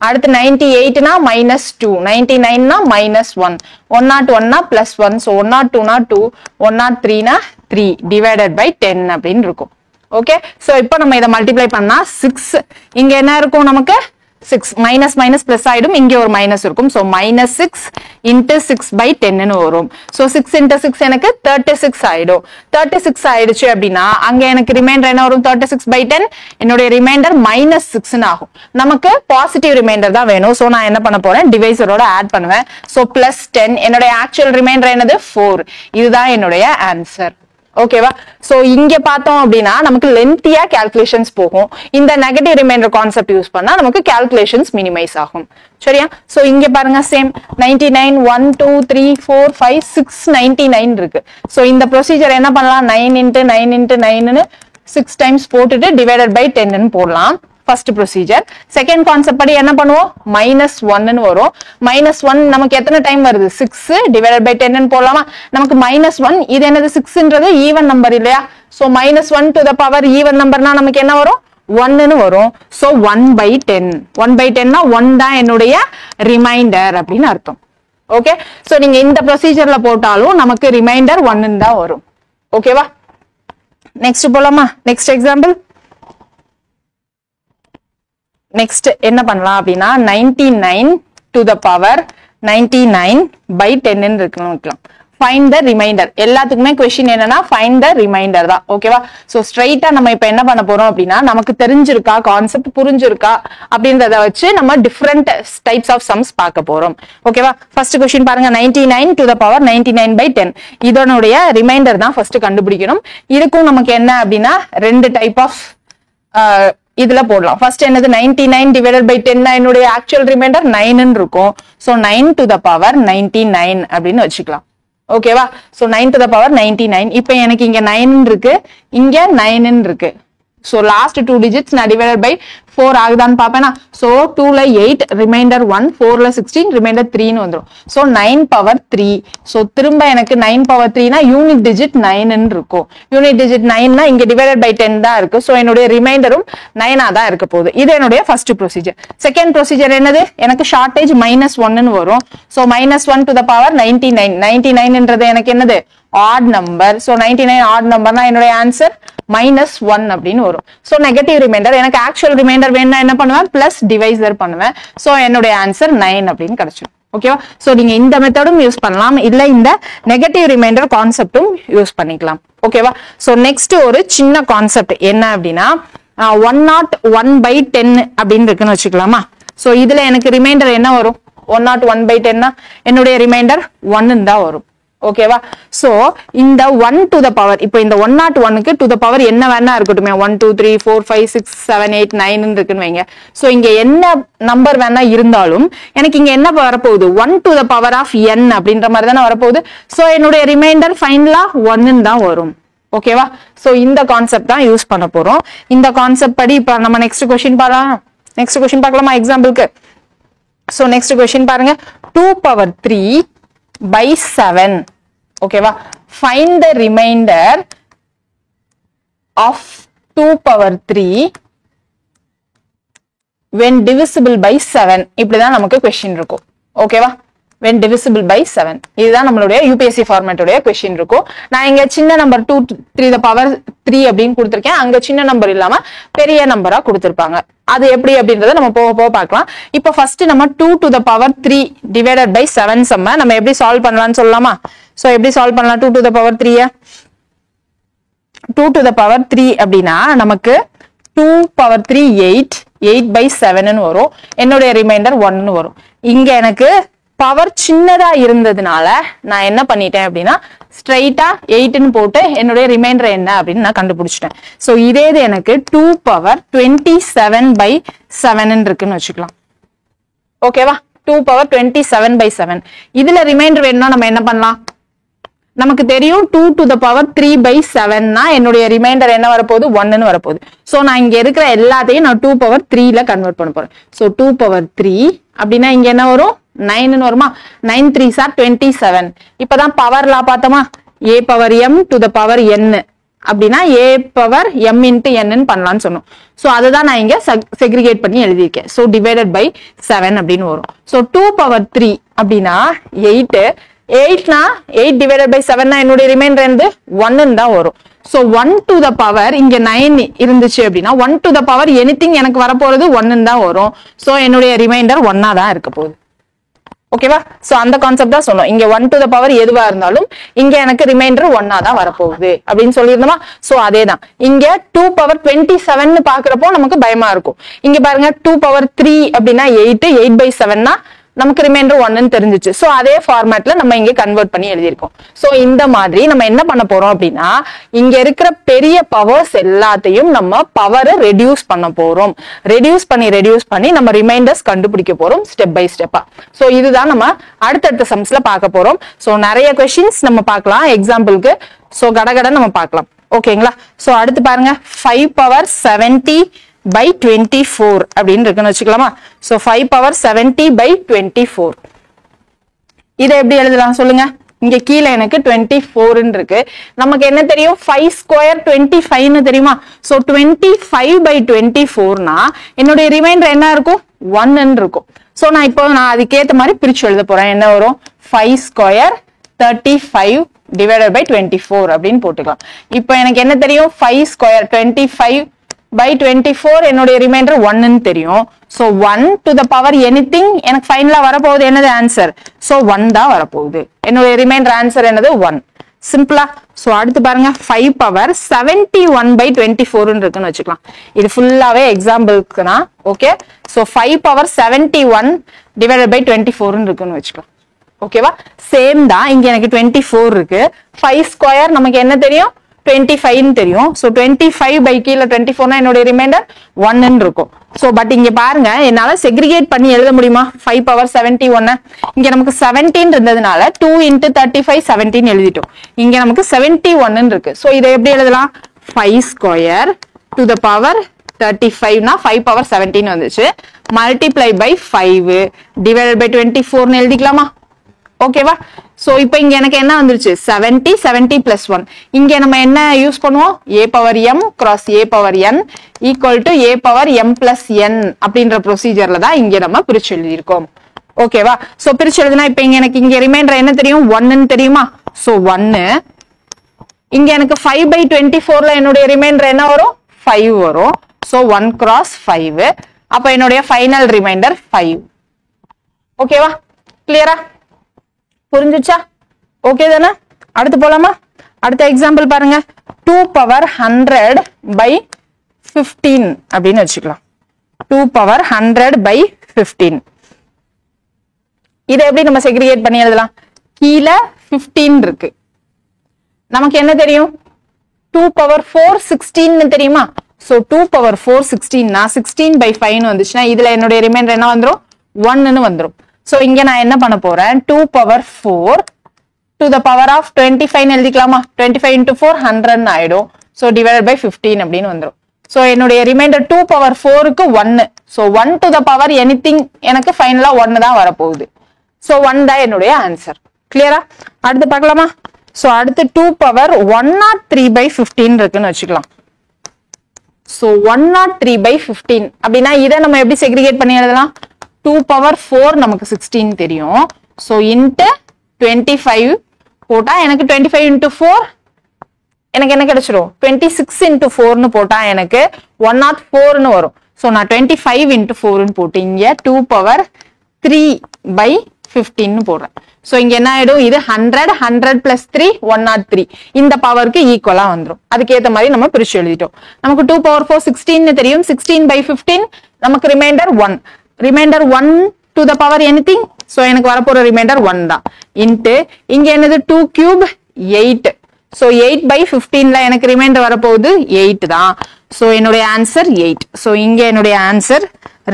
அடுத்து 98 னா -2 99 னா -1 101 னா +1 so 102 னா 2 103 னா 3 divided by 10 அப்படினு இருக்கும் ஓகே சோ இப்போ நம்ம இத மல்டிப்ளை பண்ணா 6 இங்க என்ன இருக்கும் நமக்கு 6 மைனஸ் மைனஸ் பிளஸ் ஆயிடும் இங்க ஒரு மைனஸ் இருக்கும் சோ -6 into 6 by 10 ன்னு வரும் சோ 6 into 6 எனக்கு 36 ஆயிடும் 36 ஆயிடுச்சு அப்படினா அங்க எனக்கு ரிமைண்டர் என்ன வரும் 36 by 10 என்னோட ரிமைண்டர் -6 ன்னு ஆகும் நமக்கு பாசிட்டிவ் ரிமைண்டர் தான் வேணும் சோ நான் என்ன பண்ண போறேன் டிவைசரோட ஆட் பண்ணுவேன் சோ +10 என்னோட ஆக்சுவல் ரிமைண்டர் என்னது 4 இதுதான் என்னோட ஆன்சர் ஓகேவா சோ இங்க பார்த்தோம் அப்படினா நமக்கு லென்த்தியா கால்குலேஷன்ஸ் போகும் இந்த நெகட்டிவ் ரிமைண்டர் கான்செப்ட் யூஸ் பண்ணா நமக்கு கால்குலேஷன்ஸ் மினிமைஸ் ஆகும் சரியா சோ இங்க பாருங்க சேம் 99 1 2 3 4 5 6 99 இருக்கு சோ இந்த ப்ரொசீஜர் என்ன பண்ணலாம் 9 into 9 into 9 ன்னு 6 டைம்ஸ் போட்டுட்டு டிவைடட் பை 10 ன்னு போடலாம் ஃபர்ஸ்ட் ப்ரொசீஜர் செகண்ட் கான்செப்ட் படி என்ன பண்ணுவோம் -1 ன்னு வரும் -1 நமக்கு எத்தனை டைம் வருது 6 டிவைடட் பை 10 ன்னு போடலாமா நமக்கு -1 இது என்னது 6 ன்றது ஈவன் நம்பர் இல்லையா so -1 to the power even நம்பர்னா நமக்கு என்ன வரும் 1 ன்னு வரும் சோ 1 by 10 னா 1 தான் என்னுடைய ரிமைண்டர் அப்படினு அர்த்தம் ஓகே சோ நீங்க இந்த ப்ரொசீஜர்ல போட்டாலும் நமக்கு ரிமைண்டர் 1 ன்னு தான் வரும் ஓகேவா நெக்ஸ்ட் போலாமா நெக்ஸ்ட் எக்ஸாம்பிள் நெக்ஸ்ட் என்ன பண்ணலாம் அப்படினா 99 to the power 99 by 10 ன்னு இருக்குன்னு find the remainder எல்லாத்துக்குமே क्वेश्चन என்னன்னா find the remainder தான் ஓகேவா சோ ஸ்ட்ரைட்டா நம்ம இப்ப என்ன பண்ண போறோம் அப்படினா நமக்கு தெரிஞ்சிருக்கா கான்செப்ட் புரிஞ்சிருக்கா அப்படின்றத வச்சு நம்ம டிஃபரண்ட் டைப்ஸ் ஆஃப் சம்ஸ் பார்க்க போறோம் ஓகேவா ஃபர்ஸ்ட் क्वेश्चन பாருங்க 99 to the power 99 by 10 இதனுடைய ரிமைண்டர் தான் ஃபர்ஸ்ட் கண்டுபிடிக்கணும் இதுக்கும் நமக்கு என்ன அப்படினா ரெண்டு டைப் ஆஃப் இதுல போடலாம் ஃபர்ஸ்ட் என்னது 99 divided by 10 என்னுடைய ஆக்சுவல் ரிமைண்டர் 9 ன்னு இருக்கும் சோ 9 to the power 99 அப்படினு வச்சுக்கலாம் ஓகேவா சோ 9 to the power 99 இப்போ எனக்கு இங்க 9 இருக்கு இங்க 9 இருக்கு சோ லாஸ்ட் 2 டிஜிட்ஸ் நான் டிவைடட் பை 4 ஆகுதான்னு பாப்பேனா சோ 2 ல 8 ரிமைண்டர் 1 4 ல 16 ரிமைண்டர் 3 ன்னு வந்துரும் சோ 9 பவர் 3 சோ திரும்ப எனக்கு 9 பவர் 3 னா யூனிட் டிஜிட் 9 ன்னு இருக்கும் யூனிட் டிஜிட் 9 னா இங்க டிவைடட் பை 10 தான் இருக்கு சோ என்னோட ரிமைண்டரும் 9 ஆ தான் இருக்க போகுது இது என்னோட ஃபர்ஸ்ட் ப்ரொசீஜர் செகண்ட் ப்ரொசீஜர் என்னது எனக்கு ஷார்ட்டேஜ் -1 ன்னு வரும் சோ -1 to the power 99 ன்றது எனக்கு என்னது odd number so 99 odd number னா என்னோட ஆன்சர் -1 அப்படினு வரும் சோ நெகட்டிவ் ரிமைண்டர் எனக்கு ஆக்சுவல் ரிமைண்டர் வேணும்னா என்ன பண்ணுவேன் பிளஸ் டிவைசர் பண்ணுவேன் சோ என்னோட ஆன்சர் 9 அப்படினு கிடைச்சிடும் ஓகேவா சோ நீங்க இந்த மெத்தடும் யூஸ் பண்ணலாம் இல்ல இந்த நெகட்டிவ் ரிமைண்டர் கான்செப்டும் யூஸ் பண்ணிக்கலாம் ஓகேவா சோ நெக்ஸ்ட் ஒரு சின்ன கான்செப்ட் என்ன அப்படினா 101 by 10 அப்படினு இருக்குன்னு வச்சுக்கலாமா சோ இதுல எனக்கு ரிமைண்டர் என்ன வரும் 101 by 10 னா என்னோட ரிமைண்டர் 1 ன்னு தான் வரும் ஓகேவா? சோ இந்த 1 to the power, இப்போ இந்த 101க்கு to the power என்ன வேணா இருக்கட்டுமே, 1 2 3 4 5 6 7 8 9 இருக்குன்னு வைங்க. சோ இங்க என்ன நம்பர் வேணா இருந்தாலும் எனக்கு இங்க என்ன வரப்போகுது, 1 to the power of n அப்படின்ற மாதிரி தானே வரப்போகுது. சோ என்னுடைய ரிமைண்டர் ஃபைனலா 1 தான் வரும். ஓகேவா? சோ இந்த கான்செப்ட் தான் யூஸ் பண்ண போறோம். இந்த கான்செப்ட் படி இப்ப நம்ம நெக்ஸ்ட் क्वेश्चन பார்க்கலாம். நெக்ஸ்ட் क्वेश्चन பார்க்கலாமா எக்ஸாம்பிளுக்கு? சோ நெக்ஸ்ட் क्वेश्चन பாருங்க. 2 power 3 by 7. ஓகேவா? Find the remainder of 2 power 3 when divisible by 7. இப்படிதான் நமக்கு question இருக்கும். ஓகேவா? when divisible by 7. இதுதான் நம்மளுடைய UPSC format உடைய question இருக்கும். நான் இங்க சின்ன நம்பர் 2 3 the power 3 அப்படின்னு கொடுத்திருக்கேன். அங்க சின்ன நம்பர் இல்லாம பெரிய நம்பரா கொடுத்திருப்பாங்க. அது எப்படி அப்படின்றத நம்ம போக போக பார்க்கலாம். இப்போ ஃபர்ஸ்ட் நம்ம 2 to the power 3 divided by 7 சம்ம நம்ம எப்படி சால்வ் பண்ணலாம்னு சொல்லலாமா? சோ எப்படி சால்வ் பண்ணலாம் 2 to the power 3? 2 to the power 3 அப்படின்னா நமக்கு 2 power 3 8 8 by 7 ன்னு வரும். என்னுடைய ரிமைண்டர் 1 ன்னு வரும். இங்க எனக்கு பவர் சின்னதா இருந்ததுனால நான் என்ன பண்ணிட்டேன் அப்படின்னா ஸ்ட்ரைட்டா 8 ன்னு போட்டு என்னுடைய ரிமைண்டர் என்ன அப்படின்னு நான் கண்டுபிடிச்சிட்டேன். சோ இதே இது எனக்கு 2 power 27 by 7 இருக்குன்னு வச்சுக்கலாம். ஓகேவா? 2 power 27 by 7. இதுல ரிமைண்டர் வேணும்னா நம்ம என்ன பண்ணலாம்? நமக்கு தெரியும் 2 to the power 3 by 7 னா என்னுடைய ரிமைண்டர் என்ன வரப்போகுது, 1 ன்னு வரப்போகுது. சோ நான் இங்க இருக்கிற எல்லாத்தையும் நான் 2 power 3 ல கன்வெர்ட் பண்ண போறேன். சோ 2 power 3 அப்படின்னா இங்க என்ன வரும், 9 ன்னு வருமா? 9 3s are 27. இப்பதான் பவர் லா பார்த்தோமா, a power m to the power n அப்படின்னா a power m into n ன்னு பண்ணலாம்னு சொன்னோம். சோ அதுதான் நான் இங்க செக்ரிகேட் பண்ணி எழுதியிருக்கேன். சோ டிவைடட் பை 7 அப்படின்னு வரும். சோ 2 power 3 அப்படின்னா 8 8னா 8 divided by 7 னா என்னுடைய ரிமைண்டர் வந்து 1 ன்னு தான் வரும். சோ 1 to the power இங்க 9 இருந்துச்சு அப்படின்னா 1 to the power எனிதிங் எனக்கு வரப்போறது 1 ன்னு தான் வரும். சோ என்னுடைய ரிமைண்டர் 1 தான் இருக்க போகுது. ஓகேவா? சோ அந்த கான்செப்ட் தான் சொன்னோம். இங்க 1 to the power எதுவா இருந்தாலும் இங்க எனக்கு ரிமைண்டர் 1 தான் வரப்போகுது அப்படின்னு சொல்லியிருந்தோமா? சோ அதேதான் இங்க 2 power 27 ன்னு பாக்குறப்போ நமக்கு பயமா இருக்கும். இங்க பாருங்க 2 power 3 அப்படின்னா 8 8 by 7 னா நமக்கு ரிமைண்டர் 1 ன்னு தெரிஞ்சிச்சு. சோ அதே ஃபார்மேட்ல நம்ம இங்க கன்வெர்ட் பண்ணி எழுதியிருக்கோம். சோ இந்த மாதிரி நம்ம என்ன பண்ண போறோம் அப்படின்னா இங்க இருக்கிற பெரிய பவர்ஸ் எல்லாத்தையும் நம்ம பவரை ரெடியூஸ் பண்ண போறோம். ரெடியூஸ் பண்ணி நம்ம ரிமைண்டர்ஸ் கண்டுபிடிக்க போறோம் ஸ்டெப் பை ஸ்டெப்பா. சோ இதுதான் நம்ம அடுத்தடுத்த சம்ஸ்ல பார்க்க போறோம். சோ நிறைய क्वेश्चंस நம்ம பார்க்கலாம் எக்ஸாம்பிளுக்கு. சோ கடகட நம்ம பார்க்கலாம். ஓகேங்களா? சோ அடுத்து பாருங்க 5 power 70 by 24 அப்படின்னு இருக்குன்னு வச்சுக்கலாமா? சோ 5 power 70 by 24 இதை எப்படி எழுதலாம் சொல்லுங்க? இங்க கீழே எனக்கு 24 ன்னு இருக்கு. நமக்கு என்ன தெரியும், 5 square 25 ன்னு தெரியுமா? சோ 25 by 24 னா என்னுடைய ரிமைண்டர் என்ன இருக்கும், 1 ன்னு இருக்கும். சோ நான் அதுக்கேத்த மாதிரி பிரிச்சு எழுத போறேன். என்ன வரும், 5 square 35 divided by 24 அப்படின்னு போட்டுக்கலாம். இப்போ எனக்கு என்ன தெரியும், 5 square 25 by 24 என்னுடைய ரிமைண்டர் 1 ன்னு தெரியும். So 1 to the power anything எனக்கு ஃபைனலா வரப்போகுது என்னது ஆன்சர். சோ 1 தான் வரப்போகுது. என்னுடைய ரிமைண்டர் ஆன்சர் என்னது 1. சிம்பிளா. சோ அடுத்து பாருங்க 5 power 71 by 24 ன்னு இருக்குன்னு வச்சுக்கலாம். இது ஃபுல்லாவே எக்ஸாம்பிளுக்கு தான். Okay. So 5 power 71 divided by 24 ன்னு இருக்குன்னு வச்சுக்கலாம். ஓகேவா? சேம் தான். இங்க எனக்கு 24 இருக்கு. 5 ஸ்கொயர் நமக்கு என்ன தெரியும், 25 ன்னு தெரியும். சோ 25 by கீழ 24 னா என்னோட ரிமைண்டர் 1 ன்னு இருக்கும். சோ பட் இங்க பாருங்க என்னால செக்ரிகேட் பண்ணி எழுத முடியுமா 5 power 71? இங்க நமக்கு 17 இருந்ததுனால 2 into 35 17 எழுதிட்டோம். இங்க நமக்கு 71 ன்னு இருக்கு. சோ இதை எப்படி எழுதலாம், 5 ஸ்கொயர் to the power 35 னா 5 power 17 வந்துச்சு. மல்டிப்ளை by 5 divided by 24 ன்னு எழுதிக்கலாமா? ஓகேவா? சோ இப்போ இங்க எனக்கு என்ன வந்துருச்சு, 70 70 plus 1. இங்க நம்ம என்ன யூஸ் பண்ணுவோம், a power m cross a power n equal to a power m plus n அப்படின்ற ப்ரொசீஜர்ல தான் இங்க நம்ம பிரிச்சு எழுதியிருக்கோம். ஓகேவா? சோ பிரிச்சு எழுதுனா இப்போ இங்க எனக்கு இங்க ரிமைண்டர் என்ன தெரியும், 1 ன்னு தெரியுமா? சோ 1. இங்க எனக்கு 5 by 24ல என்னுடைய ரிமைண்டர் என்ன வரும், 5 வரும். So 1 cross 5. அப்ப என்னுடைய ஃபைனல் ரிமைண்டர் 5. ஓகேவா? கிளியரா? புரிஞ்சுச்சா? ஓகே தானே? அடுத்து போலாமா? அடுத்த எக்ஸாம்பிள் பாருங்க. 2 power 100 by 15 அப்படின்னு வச்சுக்கலாம். 2 power 100 by 15. இதை எப்படி நம்ம செக்ரிகேட் பண்ணி எழுதலாம், கீழே 15 இருக்கு. நமக்கு என்ன தெரியும்? 2 power 4 16 தெரியுமா? So 2 power 4 16 னா 16 by 5 வந்துச்சுன்னா இதுல என்னோட ரிமைண்டர் என்ன வந்துரும்? 1 ன்னு வந்துரும். So இங்க நான் என்ன பண்ண போறேன்? 2 power 4 to the power of 25 ன்னு எழுதிக்கலாமா? 25 into 4 100 ன்னு ஆயிடும். So divided by 15 அப்படின்னு வந்துரும். So என்னுடைய ரிமைண்டர் 2 power 4 க்கு 1. So 1 to the power anything எனக்கு ஃபைனலா 1 தான் வரப்போகுது. So 1 தான் என்னுடைய ஆன்சர். கிளியரா? அடுத்து பார்க்கலாமா? So அடுத்து 2 power 103 by 15 இருக்குன்னு வச்சுக்கலாம். So 103 by 15 அப்படின்னா இதை நம்ம எப்படி செக்ரிகேட் பண்ணி எழுதலாம்? 2 power 4 நமக்கு 16 தெரியும். So into 25 போட்டா எனக்கு 25 into 4 எனக்கு என்ன கிடைச்சிரும்? 26 into 4 ன்னு போட்டா எனக்கு 104 ன்னு வரும். So நான் 25 into 4 ன்னு போட்டு இங்க 2 power 3 by 15 ன்னு போடுறேன். So இங்க என்ன ஆயிடும்? இது 100 100 plus 3 103 இந்த பவருக்கு ஈக்குவலா வந்துரும். அதுக்கு ஏத்த மாதிரி நம்ம பிரிச்சு எழுதிட்டோம். நமக்கு 2 power 4 16 ன்னு தெரியும். 16 by 15 நமக்கு remainder 1. Remainder 1 to the power anything. So எனக்கு வரப்போற ரிமைண்டர் 1 தான். இன்ட்டு இங்க என்னது? 2 cube 8. So 8 by 15 ல எனக்கு ரிமைண்டர் வரப்போகுது 8 தான். So என்னுடைய ஆன்சர் 8. So இங்க என்னுடைய ஆன்சர்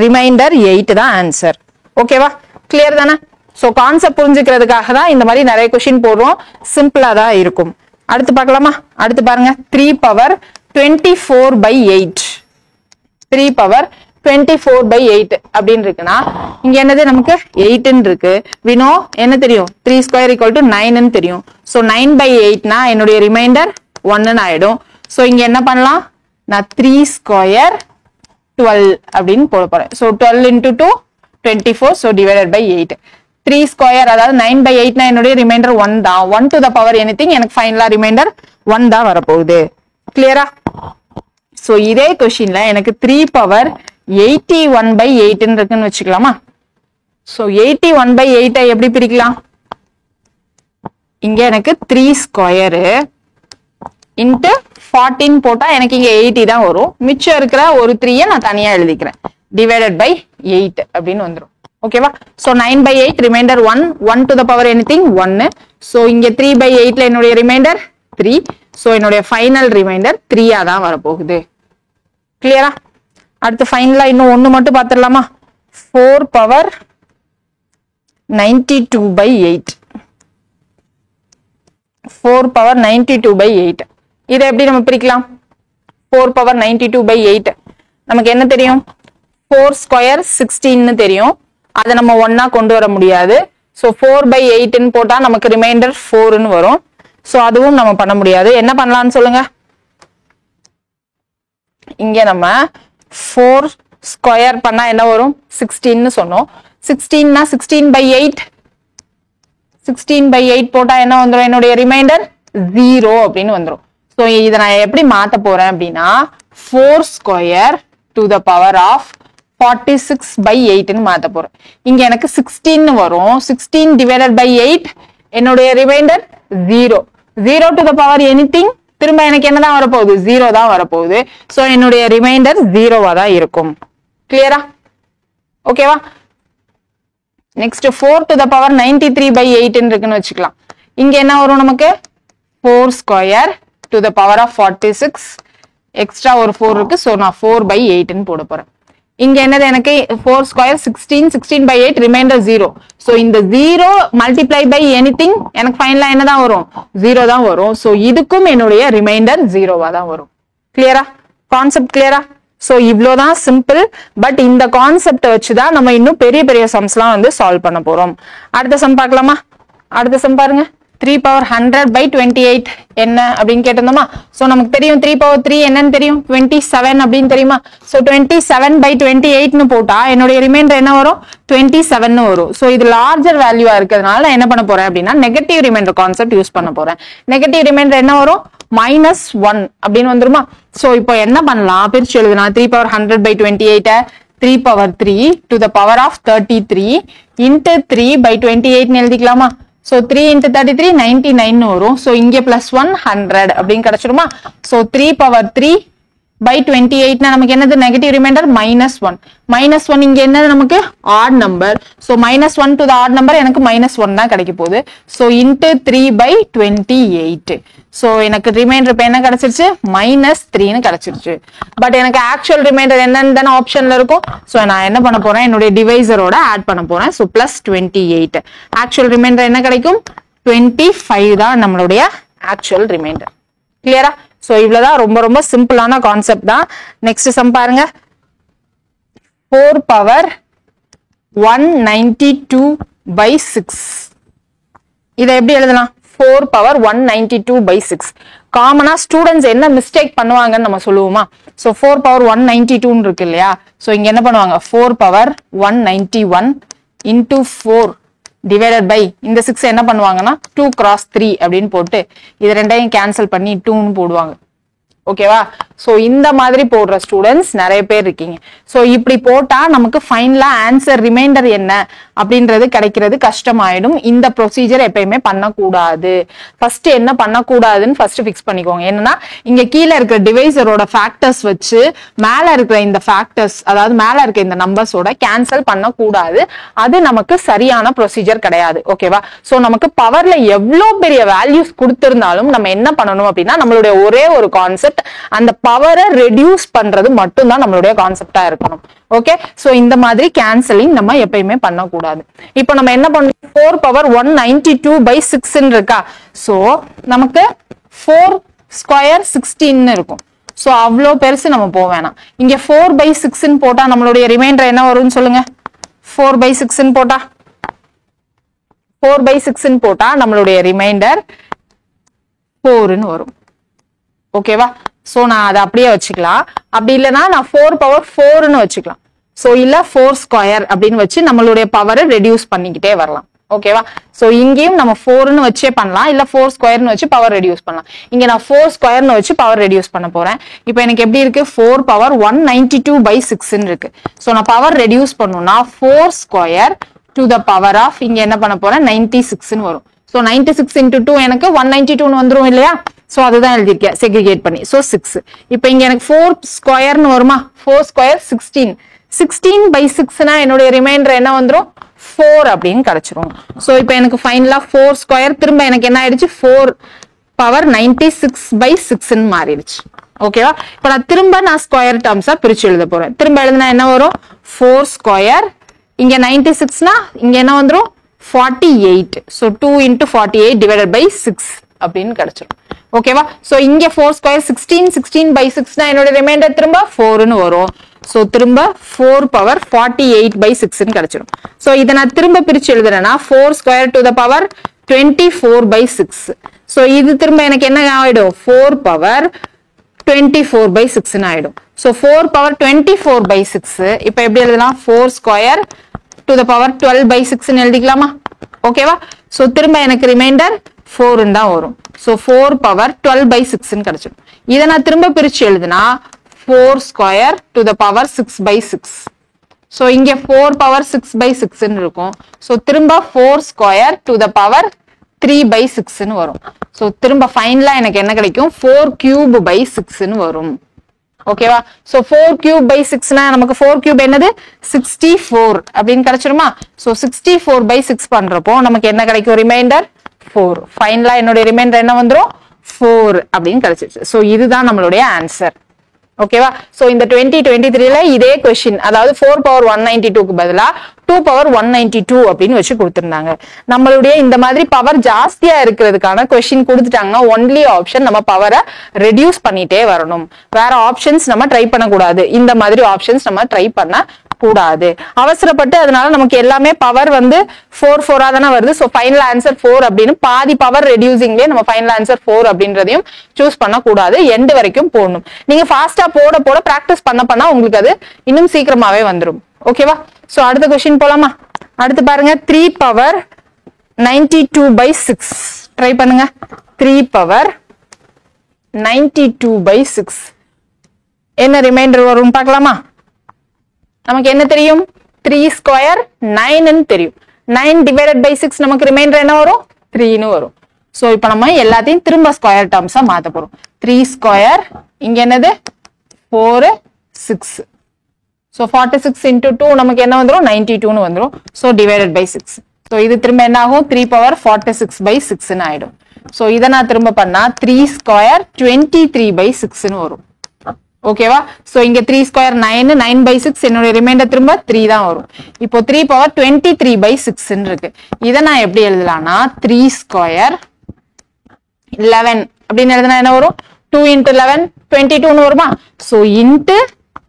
ரிமைண்டர் 8 தான் ஆன்சர். ஓகேவா? கிளியர் தானே? So கான்செப்ட் புரிஞ்சுக்கிறதுக்காக தான் இந்த மாதிரி நிறைய கொஸ்டின் போடுறோம். சிம்பிளா தான் இருக்கும். அடுத்து பார்க்கலாமா? அடுத்து பாருங்க 3 power 24 by 8. 3 power 24 by 8 அப்படின்னு இருக்குன்னா இங்க என்னது? நமக்கு 8 ன்னு இருக்கு. we know என்ன தெரியும்? 3 square equal to 9 ன்னு தெரியும். So 9 by 8 னா என்னுடைய ரிமைண்டர் 1 ன்னு ஆயிடும். So இங்க என்ன பண்ணலாம்? நான் 3 square 12 அப்படின்னு போட போறேன். So 12 into 2 24. So divided by 8. 3 square அதாவது 9 by 8 னா என்னுடைய ரிமைண்டர் 1 தான். 1 to the power anything எனக்கு ஃபைனலா ரிமைண்டர் 1 தான் வரப்போகுது. கிளியரா? So இதே கொஸ்டின்ல எனக்கு 3 power 81 by 8 ன்னு இருக்குன்னு வச்சுக்கலாமா? So 81 by 8 எப்படி பிரிக்கலாம்? இங்க எனக்கு 3 square into 14 போட்டா எனக்கு இங்க 80 தான் வரும். மிச்சம் இருக்கிற ஒரு 3 நான் தனியா எழுதிக்கிறேன். divided by 8 அப்படின்னு வந்துரும். ஓகேவா? So 9 by 8 remainder 1. 1 to the power anything 1. So இங்க 3 by 8 ல என்னுடைய ரிமைண்டர் 3. So என்னுடைய ஃபைனல் ரிமைண்டர் 3 ஆ தான் வரப்போகுது. கிளியரா? அடுத்து ஃபைனலா இன்னும் ஒண்ணு மட்டும் பார்த்துடலாமா? 4 power 92 by 8. 4 power 92 by 8. இதை எப்படி நம்ம பிரிக்கலாம்? 4 power 92 by 8 நமக்கு என்ன தெரியும்? 4 square 16 ன்னு தெரியும். அதை நம்ம ஒன்னா கொண்டு வர முடியாது. So 4 by 8 ன்னு போட்டா நமக்கு ரிமைண்டர் 4 ன்னு வரும். So அதுவும் நம்ம பண்ண முடியாது. என்ன பண்ணலாம்னு சொல்லுங்க? இங்க நம்ம 4 ஸ்கொயர் பண்ணா என்ன வரும்? 16 ன்னு சொன்னோம். 16 னா 16 by 8. 16 by 8 போட்டா என்ன வந்துரும்? என்னுடைய ரிமைண்டர் 0 அப்படின்னு வந்துரும். சோ இத நான் எப்படி மாத்த போறேன் அப்படின்னா 4 square to the power of 46 by 8 ன்னு மாத்த போறேன். இங்க எனக்கு 16 ன்னு வரும். 16 divided by 8 என்னுடைய reminder 0. 0 to the power anything திரும்ப எனக்கு என்னதான் வரப்போகுது? 0 தான் வரப்போகுது. சோ என்னுடைய ரிமைண்டர் 0வா தான் இருக்கும். கிளியரா? ஓகேவா? Next 4 to the power 93 by 8 ன்னு இருக்குன்னு வச்சுக்கலாம். இங்க என்ன வரும் நமக்கு? 4 square to the power of 46. Extra ஒரு 4 இருக்கு. சோ நான் 4 by 8 ன்னு போட போறேன். இங்க என்னது? எனக்கு 4 ஸ்கொயர் 16. 16 by 8 reminder 0. சோ இந்த 0 மல்டிப்ளை பை எனிதிங் எனக்கு ஃபைனலா என்னதான் வரும்? 0 தான் வரும். சோ இதுக்கும் என்னுடைய ரிமைண்டர் 0வா தான் வரும். கிளியரா? கான்செப்ட் கிளியரா? So இவ்ளோதான் simple. பட் இந்த கான்செப்ட வச்சுதான் நம்ம இன்னும் பெரிய பெரிய சம்ஸ்லாம் வந்து சால்வ் பண்ண போறோம். அடுத்த சம் பார்க்கலாமா? அடுத்த சம் பாருங்க. 3 power 100 by 28 என்ன அப்படின்னு கேட்டிருந்தோமா? சோ நமக்கு தெரியும் 3 power 3 என்னன்னு தெரியும்? 27 அப்படின்னு தெரியுமா? சோ 27 by 28 ன்னு போட்டா என்னுடைய ரிமைண்டர் என்ன வரும்? 27 ன்னு வரும். சோ இது லார்ஜர் வேல்யூவா இருக்கிறதுனால நான் என்ன பண்ண போறேன் அப்படின்னா நெகட்டிவ் ரிமைண்டர் கான்செப்ட் யூஸ் பண்ண போறேன். நெகட்டிவ் ரிமைண்டர் என்ன வரும்? -1 அப்படின்னு வந்துருமா? சோ இப்போ என்ன பண்ணலாம்? பிரிச்சு எழுதுனா 3 power 100 by 28 3 power 3 to the power of 33 into 3 by 28 ன்னு எழுதிக்கலாமா? So 3 into 33 99 வரும். So இங்க +1 100 அப்படின்னு கிடைச்சிருமா? So 3 power 3 by 28 நமக்கு என்னது நெகட்டிவ் ரிமைண்டர் -1. -1 இங்க என்னது நமக்கு odd number. So -1 to the odd number எனக்கு -1 தான் கிடைக்க போகுது. So into 3 by 28. So எனக்கு ரிமைண்டர் இப்ப என்ன கிடைச்சிருச்சு -3 னு கிடைச்சிருச்சு. பட் எனக்கு ஆக்சுவல் ரிமைண்டர் என்னன்னு தான ஆப்ஷன்ல இருக்கும். So நான் என்ன பண்ண போறேன் என்னுடைய டிவைசரோட ஆட் பண்ண போறேன். So +28. ஆக்சுவல் ரிமைண்டர் என்ன கிடைக்கும் 25 தான் நம்மளுடைய ஆக்சுவல் ரிமைண்டர். கிளியரா? சோ இவ்வளவுதான் ரொம்ப ரொம்ப சிம்பிளான கான்செப்ட் தான். நெக்ஸ்ட் சம் பாருங்க. 4 power 192 by 6. இதை எப்படி எழுதலாம்? 4 power 192 by 6. காமனா ஸ்டூடெண்ட்ஸ் என்ன மிஸ்டேக் பண்ணுவாங்கன்னு நம்ம சொல்லுவோமா? சோ 4 power 192 இருக்கு இல்லையா? சோ இங்க என்ன பண்ணுவாங்க 4 power 191 into 4 divided by இந்த 6 என்ன பண்ணுவாங்கன்னா 2 cross 3 அப்படின்னு போட்டு இது ரெண்டையும் கேன்சல் பண்ணி 2 னு போடுவாங்க. ஓகேவா? சோ இந்த மாதிரி போடுற ஸ்டூடெண்ட்ஸ் நிறைய பேர் இருக்கீங்க. சோ இப்படி போட்டா நமக்கு ஃபைனலா ஆன்சர் ரிமைண்டர் என்ன அப்படின்றது கிடைக்கிறது கஷ்டமாயிடும். இந்த ப்ரொசீஜர் எப்பயுமே பண்ணக்கூடாது. ஃபர்ஸ்ட் என்ன பண்ணக்கூடாதுன்னு ஃபர்ஸ்ட் ஃபிக்ஸ் பண்ணிக்கோங்க. என்னன்னா இங்க கீழே இருக்கிற டிவைசரோட ஃபேக்டர்ஸ் வச்சு மேல இருக்கிற இந்த ஃபேக்டர்ஸ் அதாவது மேல இருக்க இந்த நம்பர்ஸோட கேன்சல் பண்ணக்கூடாது. அது நமக்கு சரியான ப்ரொசீஜர் கிடையாது. ஓகேவா? சோ நமக்கு பவர்ல எவ்வளவு பெரிய வேல்யூஸ் கொடுத்திருந்தாலும் நம்ம என்ன பண்ணணும் அப்படின்னா நம்மளுடைய ஒரே ஒரு கான்செப்ட் அந்த பவரை ரெடியூஸ் பண்றது மட்டும் தான் நம்மளுடைய கான்செப்டா இருக்கணும். ஓகே? சோ இந்த மாதிரி கேன்சலிங் நம்ம எப்பயுமே பண்ணக்கூடாது. இப்போ நம்ம என்ன பண்ணோம் 4 power 192 by 6 இருக்கா? சோ நமக்கு 4 square 16 இருக்கும். சோ அவ்வளோ பெருசு நம்ம போக வேணாம். இங்க 4 by 6 போட்டா நம்மளுடைய ரிமைண்டர் என்ன வரும்னு சொல்லுங்க. 4 by 6 போட்டா 4 by 6 போட்டா நம்மளுடைய ரிமைண்டர் 4 ன்னு வரும். ஓகேவா? சோ நான் அதை அப்படியே வச்சுக்கலாம். அப்படி இல்லைன்னா நான் 4 power 4 ன்னு வச்சுக்கலாம். சோ இல்ல 4 square அப்படின்னு வச்சு நம்மளுடைய பவரை ரெடியூஸ் பண்ணிக்கிட்டே வரலாம். ஓகேவா? சோ இங்கேயும் நம்ம 4 ன்னு வச்சே பண்ணலாம். இல்ல 4 square ன்னு வச்சு பவர் ரெடியூஸ் பண்ணலாம். இங்க நான் 4 square ன்னு வச்சு பவர் ரெடியூஸ் பண்ண போறேன். இப்போ எனக்கு எப்படி இருக்கு 4 power 192 by 6 ன்னு இருக்கு. சோ நான் பவர் ரெடியூஸ் பண்ணனும்னா 4 square to the power of இங்க என்ன பண்ண போறேன் 96 ன்னு வரும். சோ 96 into 2 எனக்கு 192 ன்னு வந்துரும் இல்லையா? சோ அதுதான் எழுதிருக்கேன் செக்ரிகேட் பண்ணி. சோ 6. இப்போ இங்க எனக்கு 4 square ன்னு வருமா? 4 square 16. 16 by 6 னா என்னோட ரிமைண்டர் என்ன வந்துரும் 4 அப்படின்னு கிடைச்சிரும். சோ இப்போ எனக்கு ஃபைனலா 4 square திரும்ப எனக்கு என்ன ஆயிடுச்சு 4 power 96 by 6 ன்னு மாறிடுச்சு. ஓகேவா? இப்போ நான் திரும்ப ஸ்கொயர் டேர்ம்ஸா பிரிச்சு எழுத போறேன். திரும்ப எழுதுனா என்ன வரும் 4 square இங்க 96 னா இங்க என்ன வந்துரும் 48. சோ 2 into 48 divided by 6 அப்படின்னு கிடைச்சிரும். ஓகேவா? சோ இங்க 4 square 16 16 by 6 னா என்னோட ரிமைண்டர் திரும்ப 4 ன்னு வரும். சோ திரும்ப 4 power 48 by 6 ன்னு கிடைச்சிரும். சோ இத நான் திரும்ப பிரிச்சு எழுதுறேன்னா 4 square to the power 24 by 6. So இது திரும்ப எனக்கு என்ன ஆயிடும் 4 power 24 by 6 ன்னு ஆயிடும். சோ 4 power 24 by 6 இப்போ எப்படி எழுதலாம் 4 square to the power 12 by 6 ன்னு எழுதிக்கலாமா? ஓகேவா? சோ திரும்ப எனக்கு ரிமைண்டர் 4 ன்னு தான் வரும். சோ 4 power 12 by 6 ன்னு கிடைச்சிடும். இத நான் திரும்ப பிரிச்சு எழுதுனா 4 square to the power 6 by 6. So இங்க 4 power 6 by 6 ன்னு இருக்கும். சோ திரும்ப 4 square to the power 3 by 6 ன்னு வரும். சோ திரும்ப ஃபைனலா எனக்கு என்ன கிடைக்கும் 4 cube by 6 ன்னு வரும். ஓகேவா? சோ 4 cube by 6 னா நமக்கு 4 cube என்னது 64 அப்படின்னு கிடைச்சிருமா? சோ 64 by 6 பண்றப்போ நமக்கு என்ன கிடைக்கும் ரிமைண்டர் 4. ஃபைனலா என்னோட ரிமைண்டர் என்ன வந்துரும் 4 அப்படின்னு கிடைச்சிருச்சு. சோ இதுதான் நம்மளுடைய ஆன்சர். ஓகேவா? சோ இந்த 2023ல இதே क्वेश्चन அதாவது 4 power 192 க்கு பதிலா 2 power 192 அப்படின்னு வச்சு கொடுத்திருந்தாங்க. நம்மளுடைய இந்த மாதிரி பவர் ஜாஸ்தியா இருக்கிறதுக்கான क्वेश्चन கொடுத்துட்டாங்கன்னா ஒன்லி ஆப்ஷன் நம்ம பவரை ரெடியூஸ் பண்ணிட்டே வரணும். வேற ஆப்ஷன்ஸ் நம்ம ட்ரை பண்ண கூடாது. இந்த மாதிரி ஆப்ஷன்ஸ் நம்ம ட்ரை பண்ண கூடாது. அவசரப்பட்டு அதனால நமக்கு எல்லாமே பவர் வந்து 4 4 தானே வருது. சோ ஃபைனல் ஆன்சர் 4 அப்படின்னு பாதி பவர் ரெடியூசிங்லயே நம்ம ஃபைனல் ஆன்சர் 4 அப்படின்றதையும் சூஸ் பண்ண கூடாது. எண்ட் வரைக்கும் போடணும். நீங்க ஃபாஸ்டா போட போட பிராக்டிஸ் பண்ண உங்களுக்கு அது இன்னும் சீக்கிரமாவே வந்துரும். ஓகேவா? சோ அடுத்த क्वेश्चन போலாமா? அடுத்து பாருங்க 3 power 92 by 6 ட்ரை பண்ணுங்க. 3 power 92 by 6 என்ன ரிமைண்டர் வரும் பார்க்கலாமா? நமக்கு என்ன தெரியும் 3 square 9 ன்னு தெரியும். 9 divided by 6 நமக்கு ரிமைண்டர் என்ன வரும் 3 ன்னு வரும். சோ இப்போ நம்ம எல்லாத்தையும் திரும்ப ஸ்கொயர் டேர்ம்ஸா மாத்த போறோம். 3 square இங்க என்னது 4 6. So 46 into 2 நமக்கு என்ன வந்துரும் 92 னு வந்துரும். So divided by 6. So இது திரும்ப என்ன ஆகும் 3 power 46 by 6 னு ஆயிடும். So இத நான் திரும்ப பண்ணா 3 square 23 by 6 னு வரும். ஓகேவா? So இங்க 3 square 9 9 by 6 என்னோட ரிமைண்டர் திரும்ப 3 தான் வரும். இப்போ 3 power 23 by 6 னு இருக்கு. இத நான் எப்படி எழுதலாம்னா 3 square 11 அப்படின்னு எழுதுனா என்ன வரும் 2 into 11 22 னு வருமா? So into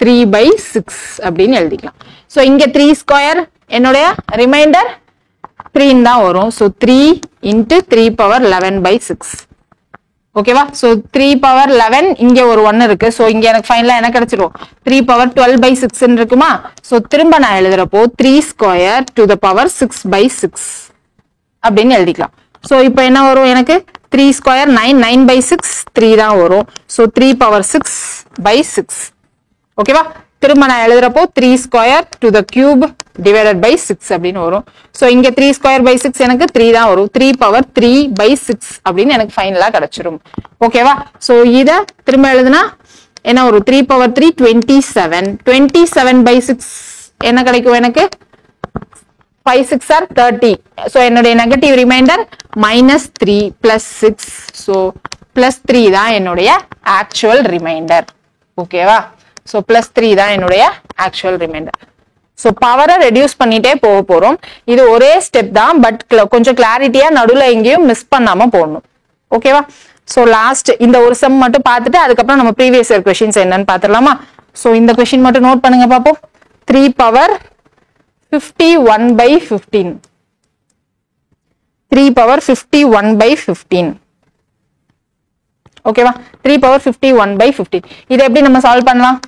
3 by 6 அப்படின்னு எழுதிக்கலாம். So இங்க 3 square என்னுடைய ரிமைண்டர் 3 தான் வரும். So 3 into 3 power 11 by 6. ஓகேவா? So 3 power 11 இங்க ஒரு 1 இருக்கு. So இங்க எனக்கு ஃபைனலா என்ன கிடைச்சிரும் 3 power 12 by 6 ன்னு இருக்குமா? So திரும்ப நான் எழுதுறப்போ 3 square to the power 6 by 6 அப்படின்னு எழுதிக்கலாம். So இப்போ என்ன வரும் எனக்கு 3 square 9 9 by 6 3 தான் வரும். So 3 power 6 by 6. ஓகேவா? திரும்ப நான் எழுதுறப்போ 3 square to the cube divided by 6 அப்படின்னு வரும். So இங்க 3 square by 6 எனக்கு 3 தான் வரும். 3 power 3 by 6 அப்படின்னு எனக்கு ஃபைனலா கிடைச்சிரும். ஓகேவா? So இத திரும்ப எழுதுனா என்ன வரும் 3 power 3 27 27 by 6 என்ன கிடைக்கும் எனக்கு 5 6 are 30. So என்னுடைய negative remainder -3 plus 6. So plus 3 தான் என்னுடைய ஆக்சுவல் ரிமைண்டர். ஓகேவா? So plus 3 தான் என்னுடைய ஆக்சுவல் ரிமைண்டர். So பவரை ரெடியூஸ் பண்ணிட்டே போக போறோம். இது ஒரே ஸ்டெப் தான், பட் கொஞ்சம் கிளாரிட்டியா நடுவுல எங்கேயும் மிஸ் பண்ணாம போடணும். ஓகேவா? So லாஸ்ட் இந்த ஒரு சம் மட்டும் பார்த்துட்டு அதுக்கப்புறம் நம்ம ப்ரீவியஸ் இயர் கொஸ்டின்ஸ் என்னன்னு பார்த்துடலாமா? So இந்த கொஸ்டின் மட்டும் நோட் பண்ணுங்க பாப்போம். 3 power 51 by 15. 3 power 51 by 15. ஓகேவா? 3 power 51 by 15. இதை எப்படி நம்ம சால்வ் பண்ணலாம்?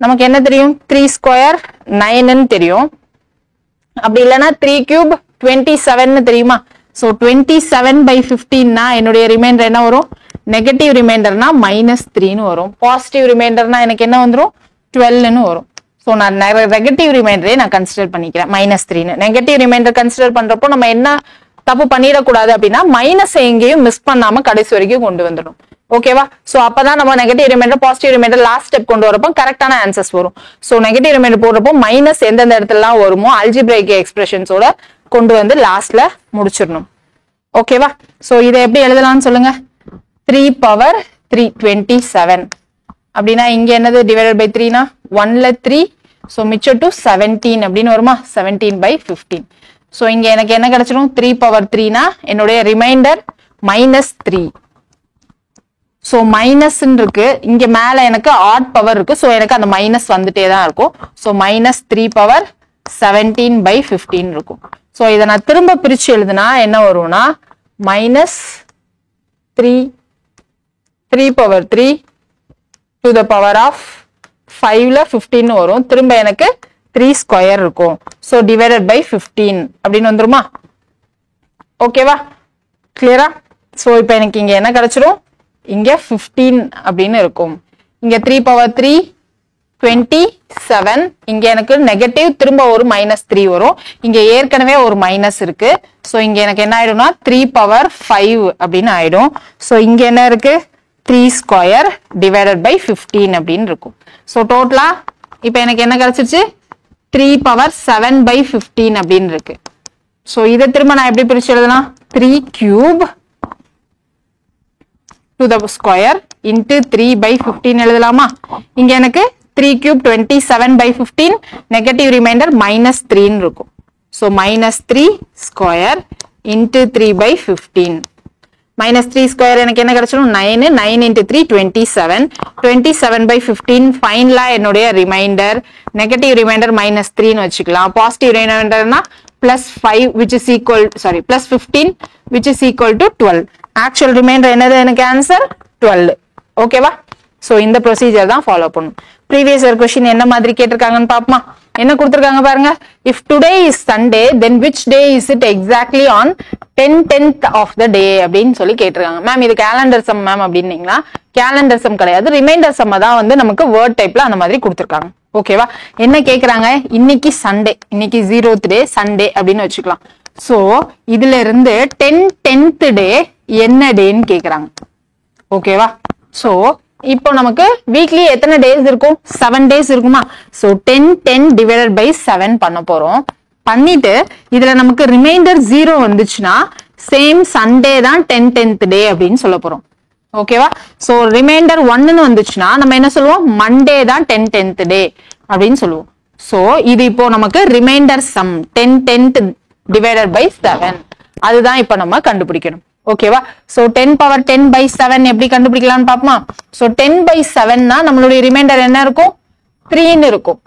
நமக்கு என்ன தெரியும் 3 square 9 ன்னு தெரியும். அப்படி இல்லைன்னா 3 cube 27 ன்னு தெரியுமா? So 27 by 15 னா என்னுடைய ரிமைண்டர் என்ன வரும்? நெகட்டிவ் ரிமைண்டர்னா -3 ன்னு வரும். பாசிட்டிவ் ரிமைண்டர்னா எனக்கு என்ன வந்துரும் 12 ன்னு வரும். So நான் நெகட்டிவ் ரிமைண்டரே நான் கன்சிடர் பண்ணிக்கிறேன் -3 ன்னு. நெகட்டிவ் ரிமைண்டர் கன்சிடர் பண்றப்போ நம்ம என்ன தப்பு பண்ணிடக்கூடாது அப்படின்னா மைனஸ் எங்கேயும் மிஸ் பண்ணாம கடைசி வரைக்கும் கொண்டு வந்துடும். ஓகேவா? சோ அப்பதான் நம்ம negative remainder positive remainder last step கொண்டு வரப்போ கரெக்டான ஆன்சர்ஸ் வரும். சோ நெகட்டிவ் ரிமைண்டர் போடுறப்போ மைனஸ் எந்தெந்த இடத்துலலாம் வருமோ அல்ஜிப்ரைக் எக்ஸ்பிரஷன்ஸோட கொண்டு வந்து லாஸ்ட்ல முடிச்சிடணும். ஓகேவா? சோ இதை எப்படி எழுதலாம்னு சொல்லுங்க. 3 power 3 27 அப்படின்னா இங்க என்னது டிவைடட் பை 3 னா 1ல 3. சோ மிச்சம் 17 அப்படின்னு வருமா? 17 by 15. சோ இங்க எனக்கு என்ன கிடைச்சிரும் 3 power 3 னா என்னுடைய ரிமைண்டர் -3. சோ மைனஸ் இருக்கு, இங்க மேல எனக்கு ஆட் பவர் இருக்கு. சோ எனக்கு அந்த மைனஸ் வந்துட்டே தான் இருக்கும். சோ -3 power 17 by 15 இருக்கும். சோ இதை நான் திரும்ப பிரிச்சு எழுதுனா என்ன வரும்னா -3 power 3 to the power of 5ல 15 வரும். திரும்ப எனக்கு 3 ஸ்கொயர் இருக்கும். சோ டிவைடட் பை 15 அப்படின்னு வந்துருமா? ஓகேவா? கிளியரா? சோ இப்போ எனக்கு இங்க என்ன கிடைச்சிரும்? இங்க 15 அப்படின்னு இருக்கும். இங்க 3 power 3 27. இங்க எனக்கு நெகட்டிவ் திரும்ப ஒரு -3 வரும். இங்க ஏற்கனவே ஒரு மைனஸ் இருக்கு. சோ இங்க எனக்கு என்ன ஆயிடும்னா 3 power 5 அப்படின்னு ஆயிடும். சோ இங்க என்ன இருக்கு 3 ஸ்கொயர் டிவைடட் பை 15 அப்படின்னு இருக்கும். சோ டோட்டலா இப்ப எனக்கு என்ன கிடைச்சிருச்சு 3 power 7 by 15 அப்படின்னு இருக்கு. சோ இதை திரும்ப நான் எப்படி பிரிச்சு எழுதலாம்? 3 cube to the square into 3 by 15 எழுதலாமா? இங்க எனக்கு 3 cube 27 by 15 நெகட்டிவ் ரிமைண்டர் -3 இருக்கும். So -3 square into 3 by 15. -3 square எனக்கு என்ன கிடைச்சிடும் 9. 9 into 3 27. 27 by 15 ஃபைனலா என்னுடைய ரிமைண்டர் நெகட்டிவ் ரிமைண்டர் -3 ன்னு வச்சுக்கலாம். பாசிட்டிவ் ரிமைண்டர்னா +5 which is equal +15 which is equal to 12. Actual remainder என்னது எனக்கு ஆன்சர் 12. ஓகேவா? சோ இந்த ப்ரொசீஜர் தான் ஃபாலோ பண்ணும். ப்ரீவியஸ் இயர் क्वेश्चन என்ன மாதிரி கேட்டிருக்காங்கன்னு பாப்போமா? என்ன கொடுத்திருக்காங்க பாருங்க. if today is Sunday then which day is it exactly on 10th of the day அப்படின்னு சொல்லி கேட்டிருக்காங்க. மேம் இது கேலண்டர் சம் மேம் அப்படின்னீங்களா? கேலண்டர் சம் கிடையாது, ரிமைண்டர் சம் தான் வந்து நமக்கு வேர்ட் டைப்ல அந்த மாதிரி கொடுத்திருக்காங்க. ஓகேவா? என்ன கேக்குறாங்க? இன்னைக்கு சண்டே, இன்னைக்கு 0th டே சண்டே அப்படின்னு வச்சுக்கலாம். சோ இதுல இருந்து 10th டே என்ன டேன்னு கேக்குறாங்க. ஓகேவா? சோ இப்போ நமக்கு வீக்லி எத்தனை டேஸ் இருக்கும் 7 டேஸ் இருக்குமா சோ 10 டிவைடட் பை 7 பண்ண போறோம் பண்ணிட்டு இதுல நமக்கு ரிமைண்டர் 0 வந்துச்சுன்னா சேம் சண்டே தான் 10th டே அப்படின்னு சொல்ல போறோம் ஓகேவா சோ ரிமைண்டர் 1ன்னு வந்துச்சுன்னா நம்ம என்ன சொல்லுவோம் மண்டே தான் 10th டே அப்படின்னு சொல்லுவோம் சோ இது இப்போ நமக்கு ரிமைண்டர் சம் 10 டிவைடட் பை 7 அதுதான் இப்போ நம்ம கண்டுபிடிக்கணும் ஓகேவா சோ 10^10/7 எப்படி கண்டுபிடிக்கலாம்னு பாப்போமா சோ 10/7 னா நம்மளுடைய ரிமைண்டர் என்ன இருக்கும் 3 ன்னு இருக்கும்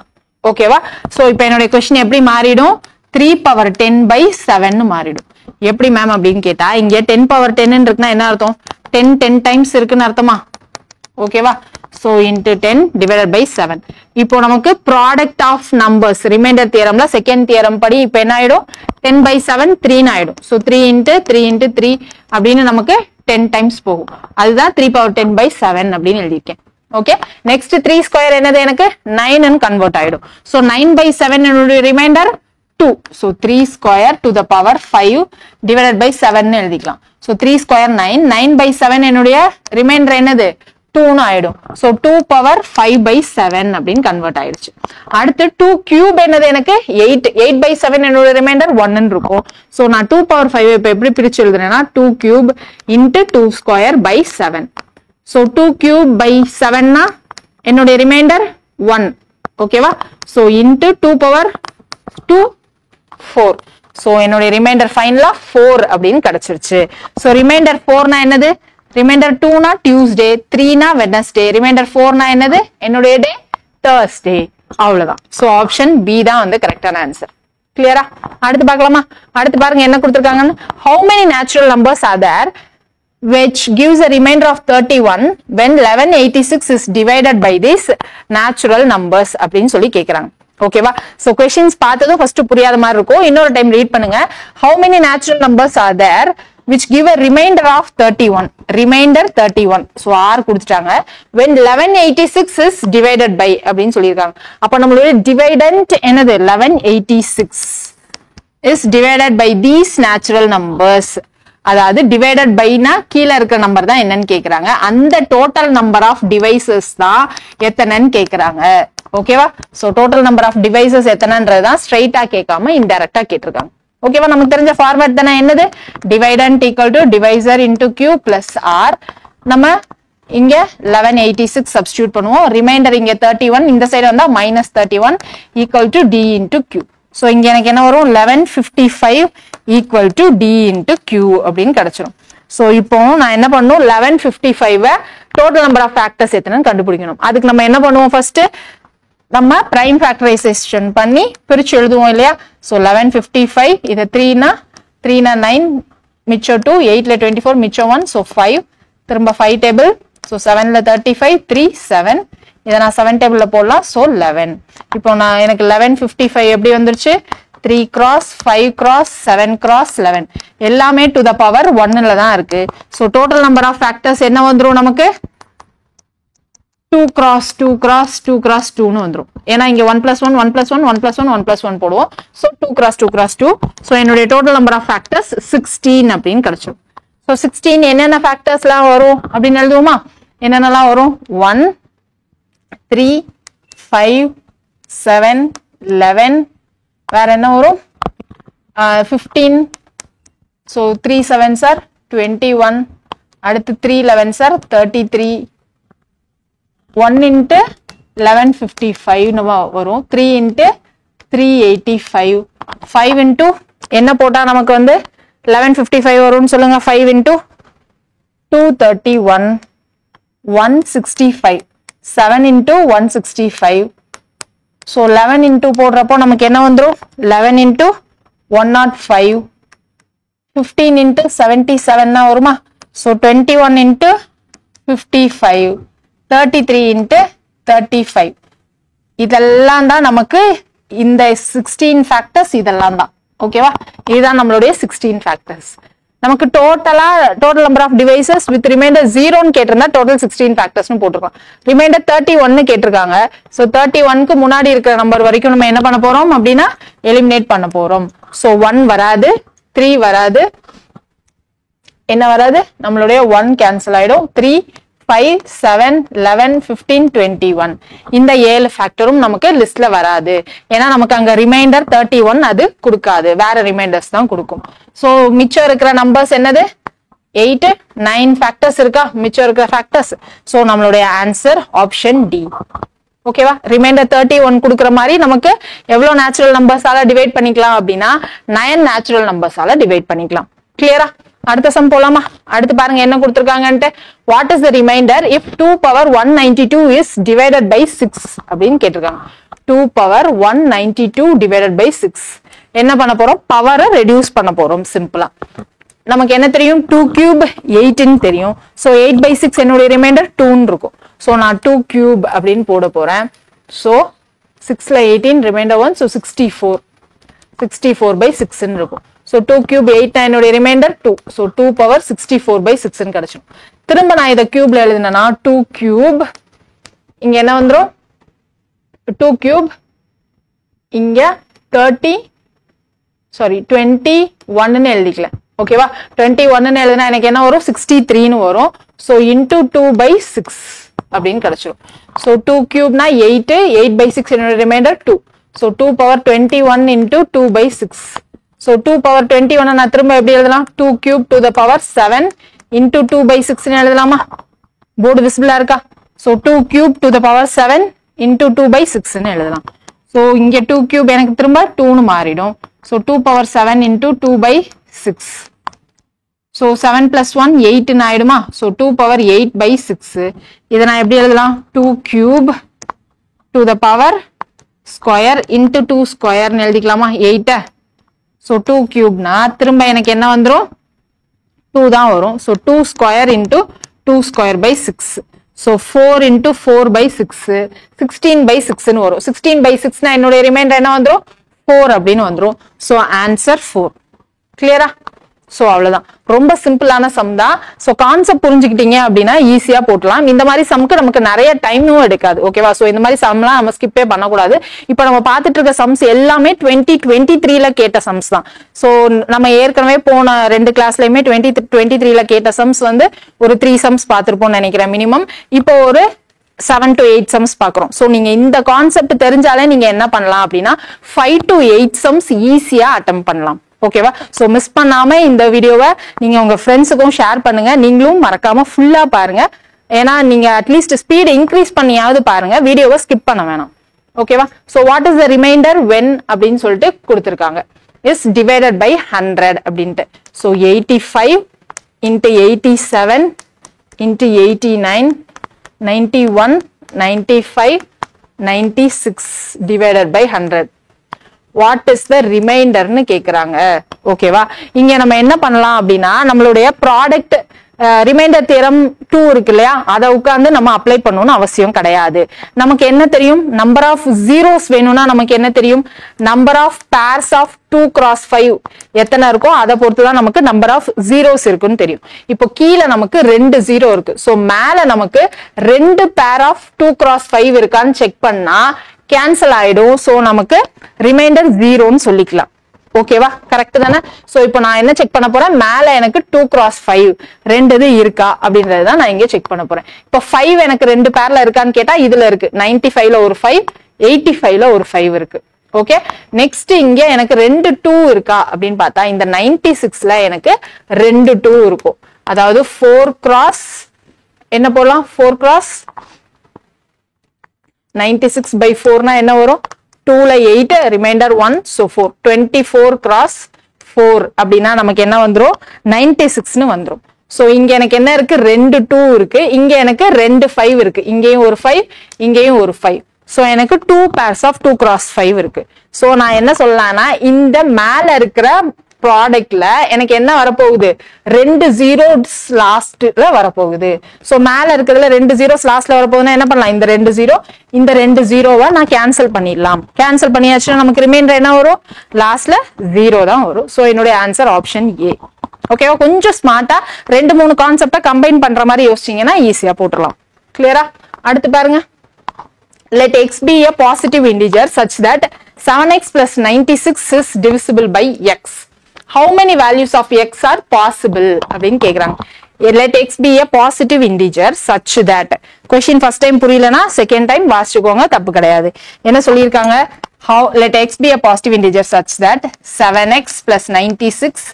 ஓகேவா சோ இப்போ என்னோட क्वेश्चन எப்படி மாறிடும் 3^10/7 ன்னு மாறிடும் எப்படி மேம் அப்படின்னு கேட்டா இங்க 10^10 ன்னு இருக்குன்னா என்ன அர்த்தம் 10 டைம்ஸ் இருக்குன்னு அர்த்தமா ஓகேவா சோ into 10 divided by 7 இப்போ நமக்கு ப்ராடக்ட் ஆஃப் நம்பர்ஸ் ரிமைண்டர் தியரம்ல செகண்ட் தியரம் படி இப்போ என்ன ஆயிடும் 10/7 3 ன்னு ஆயிடும் சோ 3 into 3 into 3 அப்படின்னு நமக்கு 10 டைம்ஸ் போகும் அதுதான் 3^10/7 அப்படின்னு எழுதிருக்கேன் ஓகே நெக்ஸ்ட் 3 ஸ்கொயர் என்னது எனக்கு 9 ன்னு கன்வெர்ட் ஆயிடும் சோ 9/7 என்னோட reminder 2 so 3 square to the power 5 divided by 7 ன்னு எழுதிக்கலாம் so 3 square 9 9/7 என்னுடைய ரிமைண்டர் என்னது 2 ன்னு ஆயிடும் so 2^5/7 அப்படின்னு கன்வெர்ட் ஆயிடுச்சு அடுத்து 2 கியூப் என்னது எனக்கு 8 என்னோட ரிமைண்டர் 1 ன்னு இருக்கும் so நான் 2^5 இப்ப எப்படி பிரிச்சு எழுதுறேன்னா 2 cube into 2 square by 7 so 2 cube by 7 னா என்னோட ரிமைண்டர் 1 ஓகேவா so into 2^2 4 so என்னோட ரிமைண்டர் ஃபைனலா 4 அப்படின்னு கிடைச்சிருச்சு so ரிமைண்டர் 4 னா என்னது ரிமைண்டர் 2 னா டியூஸ்டே 3 னா வெட்னஸ்டே ரிமைண்டர் 4 னா என்னது என்னோட டே தர்ஸ்டே அவ்வளவுதான் சோ ஆப்ஷன் பி தான் வந்து கரெக்டான ஆன்சர் கிளியரா அடுத்து பார்க்கலாமா அடுத்து பாருங்க என்ன கொடுத்திருக்காங்கன்னு how many natural numbers are there which gives a remainder of 31 when 1186 is divided by these natural numbers அப்படின்னு சொல்லி கேக்குறாங்க ஓகேவா சோ क्वेश्चंस பார்த்ததும் ஃபர்ஸ்ட் புரியாத மாதிரி இருக்கும் இன்னொரு டைம் ரீட் பண்ணுங்க how many natural numbers are there which give a remainder of 31 so r கொடுத்துட்டாங்க when 1186 is divided by அப்படினு சொல்லிருக்காங்க அப்ப நம்மளுடைய டிவைடண்ட் என்னது 1186 is divided by these natural numbers அதாவது divided by னா கீழ இருக்க நம்பர் தான் என்னன்னு கேக்குறாங்க அந்த டோட்டல் நம்பர் ஆஃப் டிவைசஸ் தான் எத்தனைன்னு கேக்குறாங்க ஓகேவா so total number of divisors எத்தனைன்றது தான் ஸ்ட்ரைட்டா கேட்காம இன்டைரக்டா கேட்டிருக்காங்க ஓகேவா நமக்கு தெரிஞ்ச ஃபார்மட் தானே என்னது dividend equal to divisor into q plus r நம்ம இங்க 1186 சப்ஸ்டிடியூட் பண்ணுவோம் ரிமைண்டர் இங்க 31 இந்த சைடு வந்தா -31 equal to d into q so இங்க எனக்கு என்ன வரும் 1155 equal to d into q அப்படின்னு கிடைச்சிரும் சோ இப்போ நான் என்ன பண்ணனும் 1155 டோட்டல் நம்பர் ஆஃப் ஃபேக்டர்ஸ் எத்தனைன்னு கண்டுபிடிக்கணும் அதுக்கு நம்ம என்ன பண்ணுவோம் ஃபர்ஸ்ட் நம்ம பிரைம் ஃபேக்டரைசேஷன் பண்ணி பிரிச்சு எழுதுவோம் இல்லையா சோ 1155 இது 3 னா 9 மிச்சம் 2 8 ல 24 மிச்சம் 1 சோ 5 திரும்ப 5 டேபிள் சோ 7 ல 35 3 7 இத நான் 7 டேபிள்ல போடலாம் சோ 11 இப்போ நான் எனக்கு 1155 எப்படி வந்துருச்சு 3 cross 5 cross 7 cross 11 எல்லாமே டு தி பவர் 1 ல தான் இருக்கு so total number of factors என்ன வந்துரும் நமக்கு 2 cross 2 cross 2 cross 2 னு வந்துரும் ஏனா இங்க 1 + 1 1 + 1 1 + 1 1 + 1 போடுவோம் சோ 2 cross 2 cross 2 சோ என்னோட டோட்டல் நம்பர் ஆஃப் ஃபேக்டர்ஸ் 16 அப்படினு கிடைச்சிரும் சோ 16 என்னென்ன ஃபேக்டர்ஸ்லாம் வரும் அப்படினு எழுதுவோமா என்னென்னலாம் வரும் 1 3 5 7 11 வேற என்ன வரும் 15 சோ 3 7s are 21 அடுத்து 3 11s are 33 1 into 1155 வரும் 3 into 385 5 into என்ன போட்டா நமக்கு வந்து 1155 வரும்னு சொல்லுங்க 5 into 231 165 7 into 165 so 11 into போடுறப்போ நமக்கு என்ன வந்துரும் 11 into 105 15 into 77 னா வருமா so 21 into 55 33 into 35 இதெல்லாம் தான் நமக்கு இந்த 16 ஃபேக்டர்ஸ் இதெல்லாம் தான் ஓகேவா இதுதான் நம்மளுடைய 16 ஃபேக்டர்ஸ் நமக்கு total number of divisors with remainder 0 ன்னு கேட்டிருந்தா டோட்டல் 16 ஃபேக்டர்ஸ் னு போட்டுருக்கோம் ரிமைண்டர் 31 ன்னு கேட்டிருக்காங்க சோ 31 க்கு முன்னாடி இருக்கிற நம்பர் வரைக்கும் நம்ம என்ன பண்ண போறோம் அப்படினா எலிமினேட் பண்ண போறோம் சோ 1 வராது 3 வராது என்ன வராது நம்மளுடைய 1 கேன்சல் ஆயிடும் 3 5, 7, 11, 15, 21. இந்த 7 ஃபேக்டரும் நமக்கு லிஸ்ட்ல வராது. ஏன்னா நமக்கு அங்க ரிமைண்டர் 31 அது கொடுக்காது. வேற ரிமைண்டர்ஸ் தான் கொடுக்கும். சோ மிச்சம் இருக்கிற நம்பர்ஸ் என்னது? 8, 9 ஃபேக்டர்ஸ் இருக்கா? மிச்சம் இருக்கிற ஃபேக்டர்ஸ். சோ நம்மளுடைய ஆன்சர் ஆப்ஷன் டி. ஓகேவா? ரிமைண்டர் 31 கொடுக்குற மாதிரி நமக்கு எவ்வளவு நேச்சுரல் நம்பர்ஸால டிவைட் பண்ணிக்கலாம் அப்படின்னா 9 நேச்சுரல் நம்பர்ஸால டிவைட் பண்ணிக்கலாம். கிளியரா? அடுத்த சம் போலாமா? அடுத்து பாருங்க என்ன கொடுத்திருக்காங்கன்ட்டு. What is the remainder if 2 power 192 is divided by 6 அப்படின்னு கேட்டிருக்காங்க. 2 power 192 டிவைடட் பை 6. என்ன பண்ண போறோம்? பவரை ரெடியூஸ் பண்ண போறோம் சிம்பிளா. நமக்கு என்ன தெரியும்? 2 cube 8 தெரியும். சோ 8 by 6 என்னுடைய ரிமைண்டர் 2 இருக்கும். சோ நான் 2 cube அப்படின்னு போட போறேன். சோ 6ல 18 ரிமைண்டர் 1, so 64. 64 by 6 இருக்கும். So 2 cube 8 என்னுடைய ரிமைண்டர் 2. So 2 power 64 by 6 கிடைச்சிடும். திரும்ப நான் இத கியூப்ல எழுதினா 2 cube இங்க என்ன வந்துரும்? 2 cube இங்க 21 ன்னு எழுதிக்கலாம். ஓகேவா? 21 ன்னு எழுதினா எனக்கு என்ன வரும்? 63 ன்னு வரும். So into 2 by 6 அப்படின்னு கிடைச்சிடும். So 2 cube னா 8, 8 by 6 என்னோட reminder 2. So 2 power 21 into 2 by 6. So 2 power 21 நான் திரும்ப எப்படி எழுதலாம்? 2 cube to the power 7 into 2 by 6 ன்னு எழுதலாமா? போர்டு விசிபிளா இருக்கா? So 2 cube to the power 7 into 2 by 6 ன்னு எழுதலாம். So இங்க 2 cube எனக்கு திரும்ப 2 ன்னு மாறிடும். So 2 power 7 into 2 by 6. So 7 plus 1 8 ன்னு ஆயிடுமா? So 2 power 8 by 6. இதை நான் எப்படி எழுதலாம்? 2 cube to the power square into 2 square ன்னு எழுதிக்கலாமா? 8. So 2 cube னா திரும்ப எனக்கு என்ன வந்துரும்? 2 தான் வரும். So 2 square into 2 square by 6. So 4 into 4 by 6. 16 by 6 ன்னு வரும். 16 by 6 னா என்னோட ரிமைண்டர் என்ன வந்துரும்? 4 அப்படின்னு வந்துரும். So answer 4. கிளியரா? சோ அவ்வளவுதான். ரொம்ப சிம்பிளான சம் தான். சோ கான்செப்ட் புரிஞ்சுக்கிட்டீங்க அப்படின்னா ஈஸியா போட்டலாம். இந்த மாதிரி சம்க்கு நமக்கு நிறைய டைமும் எடுக்காது. ஓகேவா? சோ இந்த மாதிரி சம்லாம் நம்ம ஸ்கிப்பே பண்ணக்கூடாது. இப்ப நம்ம பார்த்துட்டு இருக்க சம்ஸ் எல்லாமே 2023ல கேட்ட சம்ஸ் தான். சோ நம்ம ஏற்கனவே போன 2 கிளாஸ்லயுமே 2023ல கேட்ட சம்ஸ் வந்து ஒரு 3 சம்ஸ் பார்த்திருப்போம்னு நினைக்கிறேன் மினிமம். இப்போ ஒரு 7 to 8 சம்ஸ் பாக்குறோம். சோ நீங்க இந்த கான்செப்ட் தெரிஞ்சாலே நீங்க என்ன பண்ணலாம் அப்படின்னா 5 to 8 சம்ஸ் ஈஸியா அட்டெம்ப்ட் பண்ணலாம். ஓகேவா? சோ மிஸ் பண்ணாம இந்த வீடியோவை நீங்க உங்க ஃப்ரெண்ட்ஸுக்கும் ஷேர் பண்ணுங்க. நீங்களும் மறக்காம ஃபுல்லா பாருங்க. ஏன்னா நீங்க அட்லீஸ்ட் ஸ்பீட் இன்க்ரீஸ் பண்ணியாவது பாருங்க. வீடியோவை ஸ்கிப் பண்ண வேணாம். ஓகேவா? So what is the reminder when அப்படின்னு சொல்லிட்டு கொடுத்திருக்காங்க. இஸ் டிவைடட் பை 100 அப்படின்ட்டு. So 85 into 87 into 89 91 95 96 divided by 100. What is the ரிமைண்டர்னு கேக்குறாங்க. ஓகேவா? இங்க நம்ம என்ன பண்ணலாம் அப்படின்னா நம்மளுடைய ப்ராடக்ட் ரிமைண்டர் தியரம் 2 இருக்கு இல்லையா? அதை உட்கார்ந்து நம்ம அப்ளை பண்ணணும்னு அவசியம் கிடையாது. நமக்கு என்ன தெரியும்? நம்பர் ஆஃப் ஜீரோஸ் வேணும்னா நமக்கு என்ன தெரியும்? Number of pairs of 2 cross 5 எத்தனை இருக்கோ அதை பொறுத்துதான் நமக்கு நம்பர் ஆஃப் ஜீரோஸ் இருக்குன்னு தெரியும். இப்போ கீழே நமக்கு 2 ஜீரோ இருக்கு. சோ மேல நமக்கு 2 பேர் ஆஃப் 2 cross 5 இருக்கான்னு செக் பண்ணா கேன்சல் ஆயிடும். சோ நமக்கு ரிமைண்டர் 0ன்னு சொல்லிக்கலாம். ஓகேவா? கரெக்ட் தானே? சோ இப்போ நான் என்ன செக் பண்ண போறேன்? மேல எனக்கு 2 cross 5 2 இது இருக்கா அப்படின்றதுதான் நான் இங்க செக் பண்ண போறேன். இப்போ 5 எனக்கு 2 பேர்ல இருக்கான்னு கேட்டா இதுல இருக்கு. 95ல ஒரு 5, 85ல ஒரு 5 இருக்கு. ஓகே, நெக்ஸ்ட் இங்க எனக்கு 2 2 இருக்கா அப்படின்னு பார்த்தா இந்த 96ல எனக்கு 2 2 இருக்கும். அதாவது 4 cross என்ன போலாம்? 4 cross 96 by 4 னா என்ன வரும்? 2ல 8 ரிமைண்டர் 1, so 4. 24 cross 4 அப்படின்னா நமக்கு என்ன வந்துரும்? 96ன்னு வந்துரும். சோ இங்க எனக்கு என்ன இருக்கு? 2 2 இருக்கு. இங்க எனக்கு 2 5 இருக்கு. இங்கேயும் ஒரு 5, இங்கேயும் ஒரு 5. சோ எனக்கு 2 pairs of 2 cross 5 இருக்கு. சோ நான் என்ன சொல்லலாம்னா இந்த மேல இருக்கிற ப்ராடக்ட்ல எனக்கு என்ன வரப்போகுது? 2 ஜீரோஸ் லாஸ்ட்ல வரப்போகுது. சோ மேல இருக்கிறதுல 2 ஜீரோஸ் லாஸ்ட்ல வரப்போகுதுன்னா என்ன பண்ணலாம்? இந்த 2 ஜீரோ, இந்த 2 ஜீரோவை நான் கேன்சல் பண்ணிடலாம். கேன்சல் பண்ணியாச்சுன்னா நமக்கு ரிமைண்டர் என்ன வரும்? லாஸ்ட்ல 0 தான் வரும். சோ என்னுடைய ஆன்சர் ஆப்ஷன் ஏ. ஓகேவா? கொஞ்சம் ஸ்மார்ட்டா 2-3 கான்செப்டை கம்பைன் பண்ற மாதிரி யோசிச்சீங்கன்னா ஈஸியா போட்டுடலாம். கிளியரா? அடுத்து பாருங்க. Let x be a positive integer such that 7x plus 96 is divisible by x. How many values of x are possible அப்படின்னு கேக்குறாங்க. let x be a positive integer such that question first time புரியலனா second time வாசிச்சுக்கோங்க, தப்பு கிடையாது. என்ன சொல்லிருக்காங்க? How let x be a positive integer such that 7x plus 96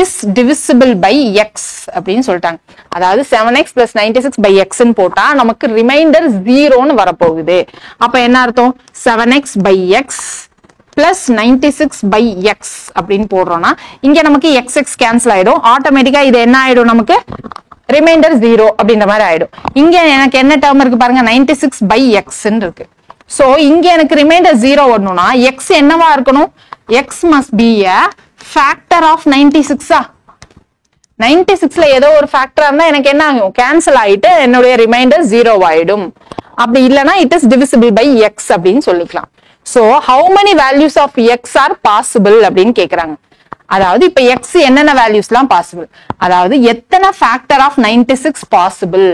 is divisible by x அப்படின்னு சொல்லிட்டாங்க. அதாவது 7x plus 96 by x ன்னு போட்டா நமக்கு ரிமைண்டர் 0 ன்னு வரப்போகுது. அப்ப என்ன அர்த்தம்? 7x by x plus 96 by x அப்படின்னு போடுறோம்னா இங்க நமக்கு xx கேன்சல் ஆயிடும். ஆட்டோமேட்டிக்கா இது என்ன ஆயிடும்? நமக்கு ரிமைண்டர் 0 அப்படின்ற மாதிரி ஆயிடும். இங்க எனக்கு என்ன டேர்ம் இருக்கு பாருங்க, 96 by x ன்னு இருக்கு. சோ இங்க எனக்கு ரிமைண்டர் 0 வரணும்னா x என்னவா இருக்கணும்? x must be a factor of 96. 96ல ஏதோ ஒரு ஃபேக்டரா இருந்தா எனக்கு என்ன ஆகும்? கேன்சல் ஆயிட்டு என்னுடைய ரிமைண்டர் 0 ஆயிடும். அப்படி இல்லனா it is divisible by x அப்படின்னு சொல்லிக்கலாம். So how many values of x are possible அப்படின்னு கேக்குறாங்க. அதாவது இப்ப x என்னென்ன வேல்யூஸ்லாம் பாசிபிள், அதாவது எத்தனை ஃபேக்டர் ஆஃப் 96 பாசிபிள்,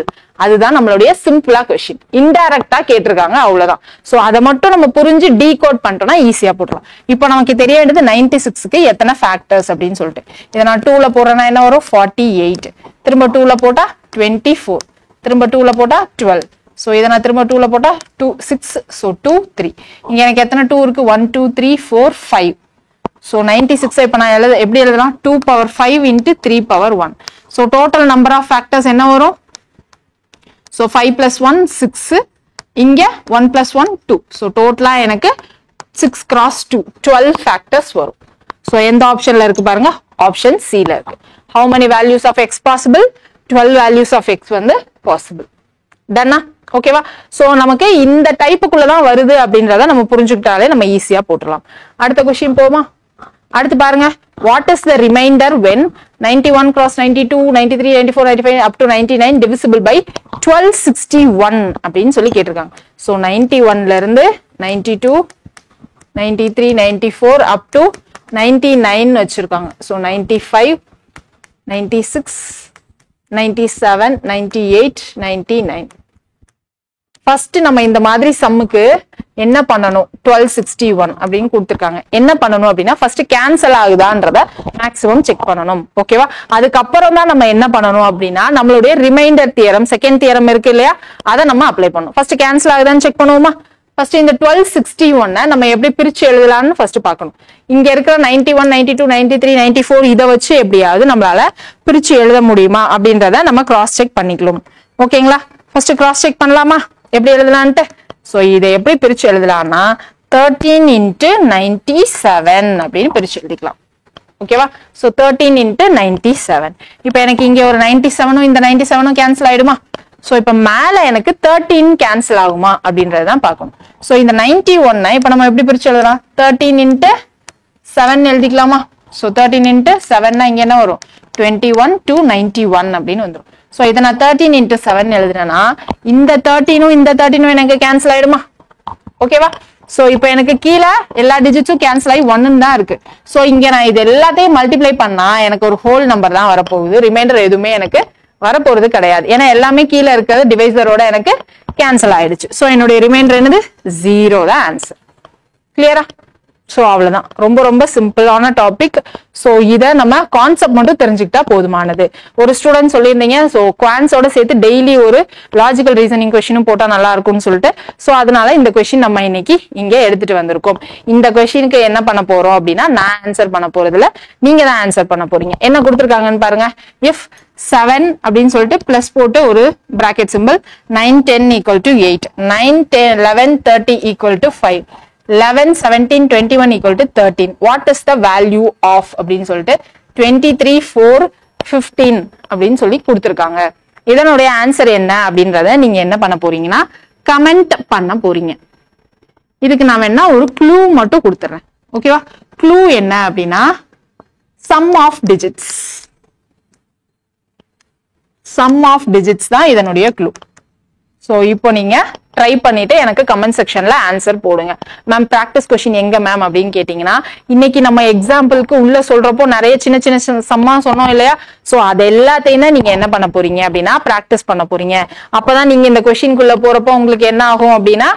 அதுதான் நம்மளுடைய சிம்பிளா क्वेश्चन. இன்டைரக்டா கேட்டிருக்காங்க, அவ்வளவுதான். சோ அதை மட்டும் நம்ம புரிஞ்சு டீகோட் பண்ணிட்டோம்னா ஈஸியா போட்டுடலாம். இப்போ நமக்கு தெரிய வேண்டியது 96க்கு எத்தனை ஃபேக்டர்ஸ் அப்படின்னு சொல்லிட்டு. இதை நான் 2ல போடுறேன்னா என்ன வரும்? 48. திரும்ப 2ல போட்டா 24. திரும்ப 2ல போட்டா 12. சோ இதை நான் திரும்ப 2ல போட்டா 2 6. சோ 2 3. இங்க எனக்கு எத்தனை 2 இருக்கு? 1 2 3 4 5. So 96 இப்ப நான் எப்படி எழுதலாம்? 2 power 5 into 3 power 1. So total number of factors என்ன வரும்? So 5 plus 1 6. இங்க 1 plus 1 2. So total எனக்கு 6 cross 2 12 factors வரும். So எந்த ஆப்ஷன்ல இருக்கு பாருங்க? ஆப்ஷன் C ல இருக்கு. How many values of x possible? 12 values of x வந்து possible. டன்னா? ஓகேவா? சோ நமக்கு இந்த டைப்புக்குள்ளதான் வருது அப்படின்றத நம்ம புரிஞ்சுக்கிட்டாலே நம்ம ஈஸியா போட்டுடலாம். அடுத்த क्वेश्चन போமா? அடுத்து பாருங்க, what is the remainder when 91 cross 92 93 94 95 up to 99 divisible by 1261 அப்படின்னு சொல்லி கேட்டிருக்காங்க. சோ 91ல இருந்து 92 93 94 up to 99 வச்சிருக்காங்க. சோ 95 96 97 98 99. ஃபர்ஸ்ட் நம்ம இந்த மாதிரி சம்முக்கு என்ன பண்ணணும்? 1261 அப்படின்னு கொடுத்துருக்காங்க. என்ன பண்ணணும் அப்படின்னா ஃபர்ஸ்ட் கேன்சல் ஆகுதான்றத மேக்ஸிமம் செக் பண்ணணும். ஓகேவா? அதுக்கப்புறம் தான் நம்ம என்ன பண்ணணும் அப்படின்னா நம்மளுடைய ரிமைண்டர் தியரம், செகண்ட் தியரம் இருக்கு இல்லையா, அதை நம்ம அப்ளை பண்ணணும். ஃபர்ஸ்ட் கேன்சல் ஆகுதான்னு செக் பண்ணுவோமா? ஃபர்ஸ்ட் இந்த 1261 நம்ம எப்படி பிரிச்சு எழுதலாம்னு ஃபர்ஸ்ட் பார்க்கணும். இங்க இருக்கிற 91 92 93 94 இதை வச்சு எப்படியாவது நம்மளால பிரிச்சு எழுத முடியுமா அப்படின்றத நம்ம கிராஸ் செக் பண்ணிக்கலாம். ஓகேங்களா? ஃபர்ஸ்ட் கிராஸ் செக் பண்ணலாமா எப்படி எழுதலான்ட்டு? சோ இதை எப்படி பிரிச்சு எழுதலாம்னா 13 into 97 அப்படின்னு பிரிச்சு எழுதிக்கலாம். ஓகேவா? So 13 into 97. இப்போ எனக்கு இங்க ஒரு 97 இந்த 97 கேன்சல் ஆயிடுமா? சோ இப்ப மேல எனக்கு 13 கேன்சல் ஆகுமா அப்படின்றதான் பார்க்கணும். சோ இந்த 91 இப்ப நம்ம எப்படி பிரிச்சு எழுதலாம்? 13 into 7 எழுதிக்கலாமா? சோ 13 into 7 இங்க என்ன வரும்? 21 to 91 அப்படின்னு வந்துரும். சோ இதை நான் 13 into 7 எழுதுறேன்னா இந்த 13 இந்த 13 எனக்கு கேன்சல் ஆயிடுமா? ஓகேவா? சோ இப்போ எனக்கு கீழே எல்லா டிஜிட்ஸும் கேன்சல் ஆகி 1 தான் இருக்கு. சோ இங்க நான் இது எல்லாத்தையும் மல்டிப்ளை பண்ணா எனக்கு ஒரு ஹோல் நம்பர் தான் வரப்போகுது. ரிமைண்டர் எதுவுமே எனக்கு வரப்போறது கிடையாது. ஏன்னா எல்லாமே கீழே இருக்கிறது டிவைசரோட எனக்கு கேன்சல் ஆயிடுச்சு. சோ என்னுடைய ரிமைண்டர் என்னது? 0 தான் ஆன்சர். கிளியரா? சோ அவ்வளவுதான். ரொம்ப ரொம்ப சிம்பிளான டாபிக். சோ இத நம்ம கான்செப்ட் மட்டும் தெரிஞ்சுக்கிட்டா போதுமானது. ஒரு ஸ்டூடெண்ட் சொல்லியிருந்தீங்க, சோ குவான்ஸோட சேர்த்து டெய்லி ஒரு லாஜிக்கல் ரீசனிங் கொஸ்டினும் போட்டா நல்லா இருக்கும்னு சொல்லிட்டு, சோ அதனால இந்த கொஸ்டின் நம்ம இன்னைக்கு இங்க எடுத்துட்டு வந்திருக்கோம். இந்த கொஸ்டினுக்கு என்ன பண்ண போறோம் அப்படின்னா நான் ஆன்சர் பண்ண போறதுல நீங்க தான் ஆன்சர் பண்ண போறீங்க. என்ன கொடுத்துருக்காங்கன்னு பாருங்க. இஃப் 7 அப்படின்னு சொல்லிட்டு பிளஸ் போட்டு ஒரு bracket simple 9 10 equal to 8 9 10 11 30 equal to 5 11 17 21 equal to 13. What is the value of அப்படின்னு சொல்லிட்டு 23 4 15 அப்படின்னு சொல்லி கொடுத்துருக்காங்க. இதனுடைய ஆன்சர் என்ன அப்படின்றத நீங்க என்ன பண்ண போறீங்கன்னா கமெண்ட் பண்ண போறீங்க. இதுக்கு நான் வேணா ஒரு க்ளூ மட்டும் கொடுத்துறேன். ஓகேவா? க்ளூ என்ன அப்படின்னா sum of digits. Sum of digits தான் இதனுடைய க்ளூ. சோ இப்போ நீங்க ட்ரை பண்ணிட்டு எனக்கு கமெண்ட் செக்ஷன்ல ஆன்சர் போடுங்க. மேம் பிராக்டிஸ் கொஸ்டின் எங்க மேம் அப்படின்னு கேட்டீங்கன்னா இன்னைக்கு நம்ம எக்ஸாம்பிளுக்கு உள்ள சொல்றப்போ நிறைய சின்ன சின்ன சம்மா சொன்னோம் இல்லையா? சோ அது எல்லாத்தையும் தான் நீங்க என்ன பண்ண போறீங்க அப்படின்னா பிராக்டிஸ் பண்ண போறீங்க. அப்பதான் நீங்க இந்த கொஸ்டின்குள்ள போறப்போ உங்களுக்கு என்ன ஆகும் அப்படின்னா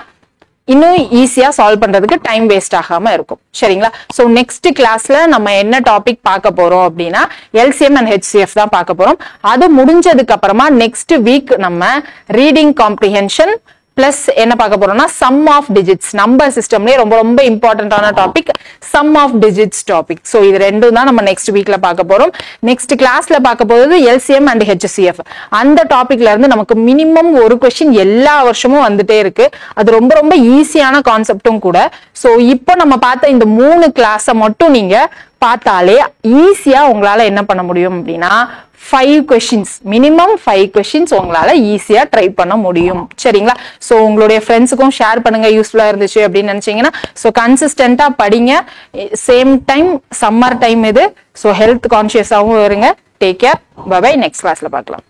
இன்னும் ஈஸியா சால்வ் பண்றதுக்கு டைம் வேஸ்ட் ஆகாம இருக்கும். சரிங்களா? சோ நெக்ஸ்ட் கிளாஸ்ல நம்ம என்ன டாபிக் பார்க்க போறோம் அப்படின்னா எல்சிஎம் அண்ட் ஹெச்சிஎஃப் தான் பார்க்க போறோம். அது முடிஞ்சதுக்கு அப்புறமா நெக்ஸ்ட் வீக் நம்ம ரீடிங் காம்ப்ரிஹென்ஷன் பிளஸ் என்ன பார்க்க போறோம்னா சம் ஆஃப் டிஜிட்ஸ், நம்பர் சிஸ்டம்லயே ரொம்ப ரொம்ப இம்பார்ட்டன்டான topic sum of digits topic. So இது ரெண்டும் தான் நம்ம நெக்ஸ்ட் வீக்ல பார்க்க போறோம். நெக்ஸ்ட் கிளாஸ்ல பார்க்க போறது எல்சிஎம் அண்ட் ஹெச்சிஎஃப். அந்த டாபிக்ல இருந்து நமக்கு மினிமம் ஒரு கொஸ்டின் எல்லா வருஷமும் வந்துட்டே இருக்கு. அது ரொம்ப ரொம்ப ஈஸியான கான்செப்டும் கூட. சோ இப்போ நம்ம பார்த்த இந்த 3 கிளாஸை மட்டும் நீங்க பார்த்தாலே ஈஸியா உங்களால என்ன பண்ண முடியும் அப்படின்னா 5 questions, மினிமம் 5 questions உங்களால ஈஸியா ட்ரை பண்ண முடியும். சரிங்களா? சோ உங்களுடைய ஃப்ரெண்ட்ஸுக்கும் ஷேர் பண்ணுங்க யூஸ்ஃபுல்லா இருந்துச்சு அப்படின்னு நினைச்சீங்கன்னா. சோ கன்சிஸ்டன்டா படிங்க. சேம் டைம் சம்மர் டைம் இது. சோ ஹெல்த் கான்சியஸாவும் இருங்க. Take care. Bye bye. Next கிளாஸ்ல பார்க்கலாம்.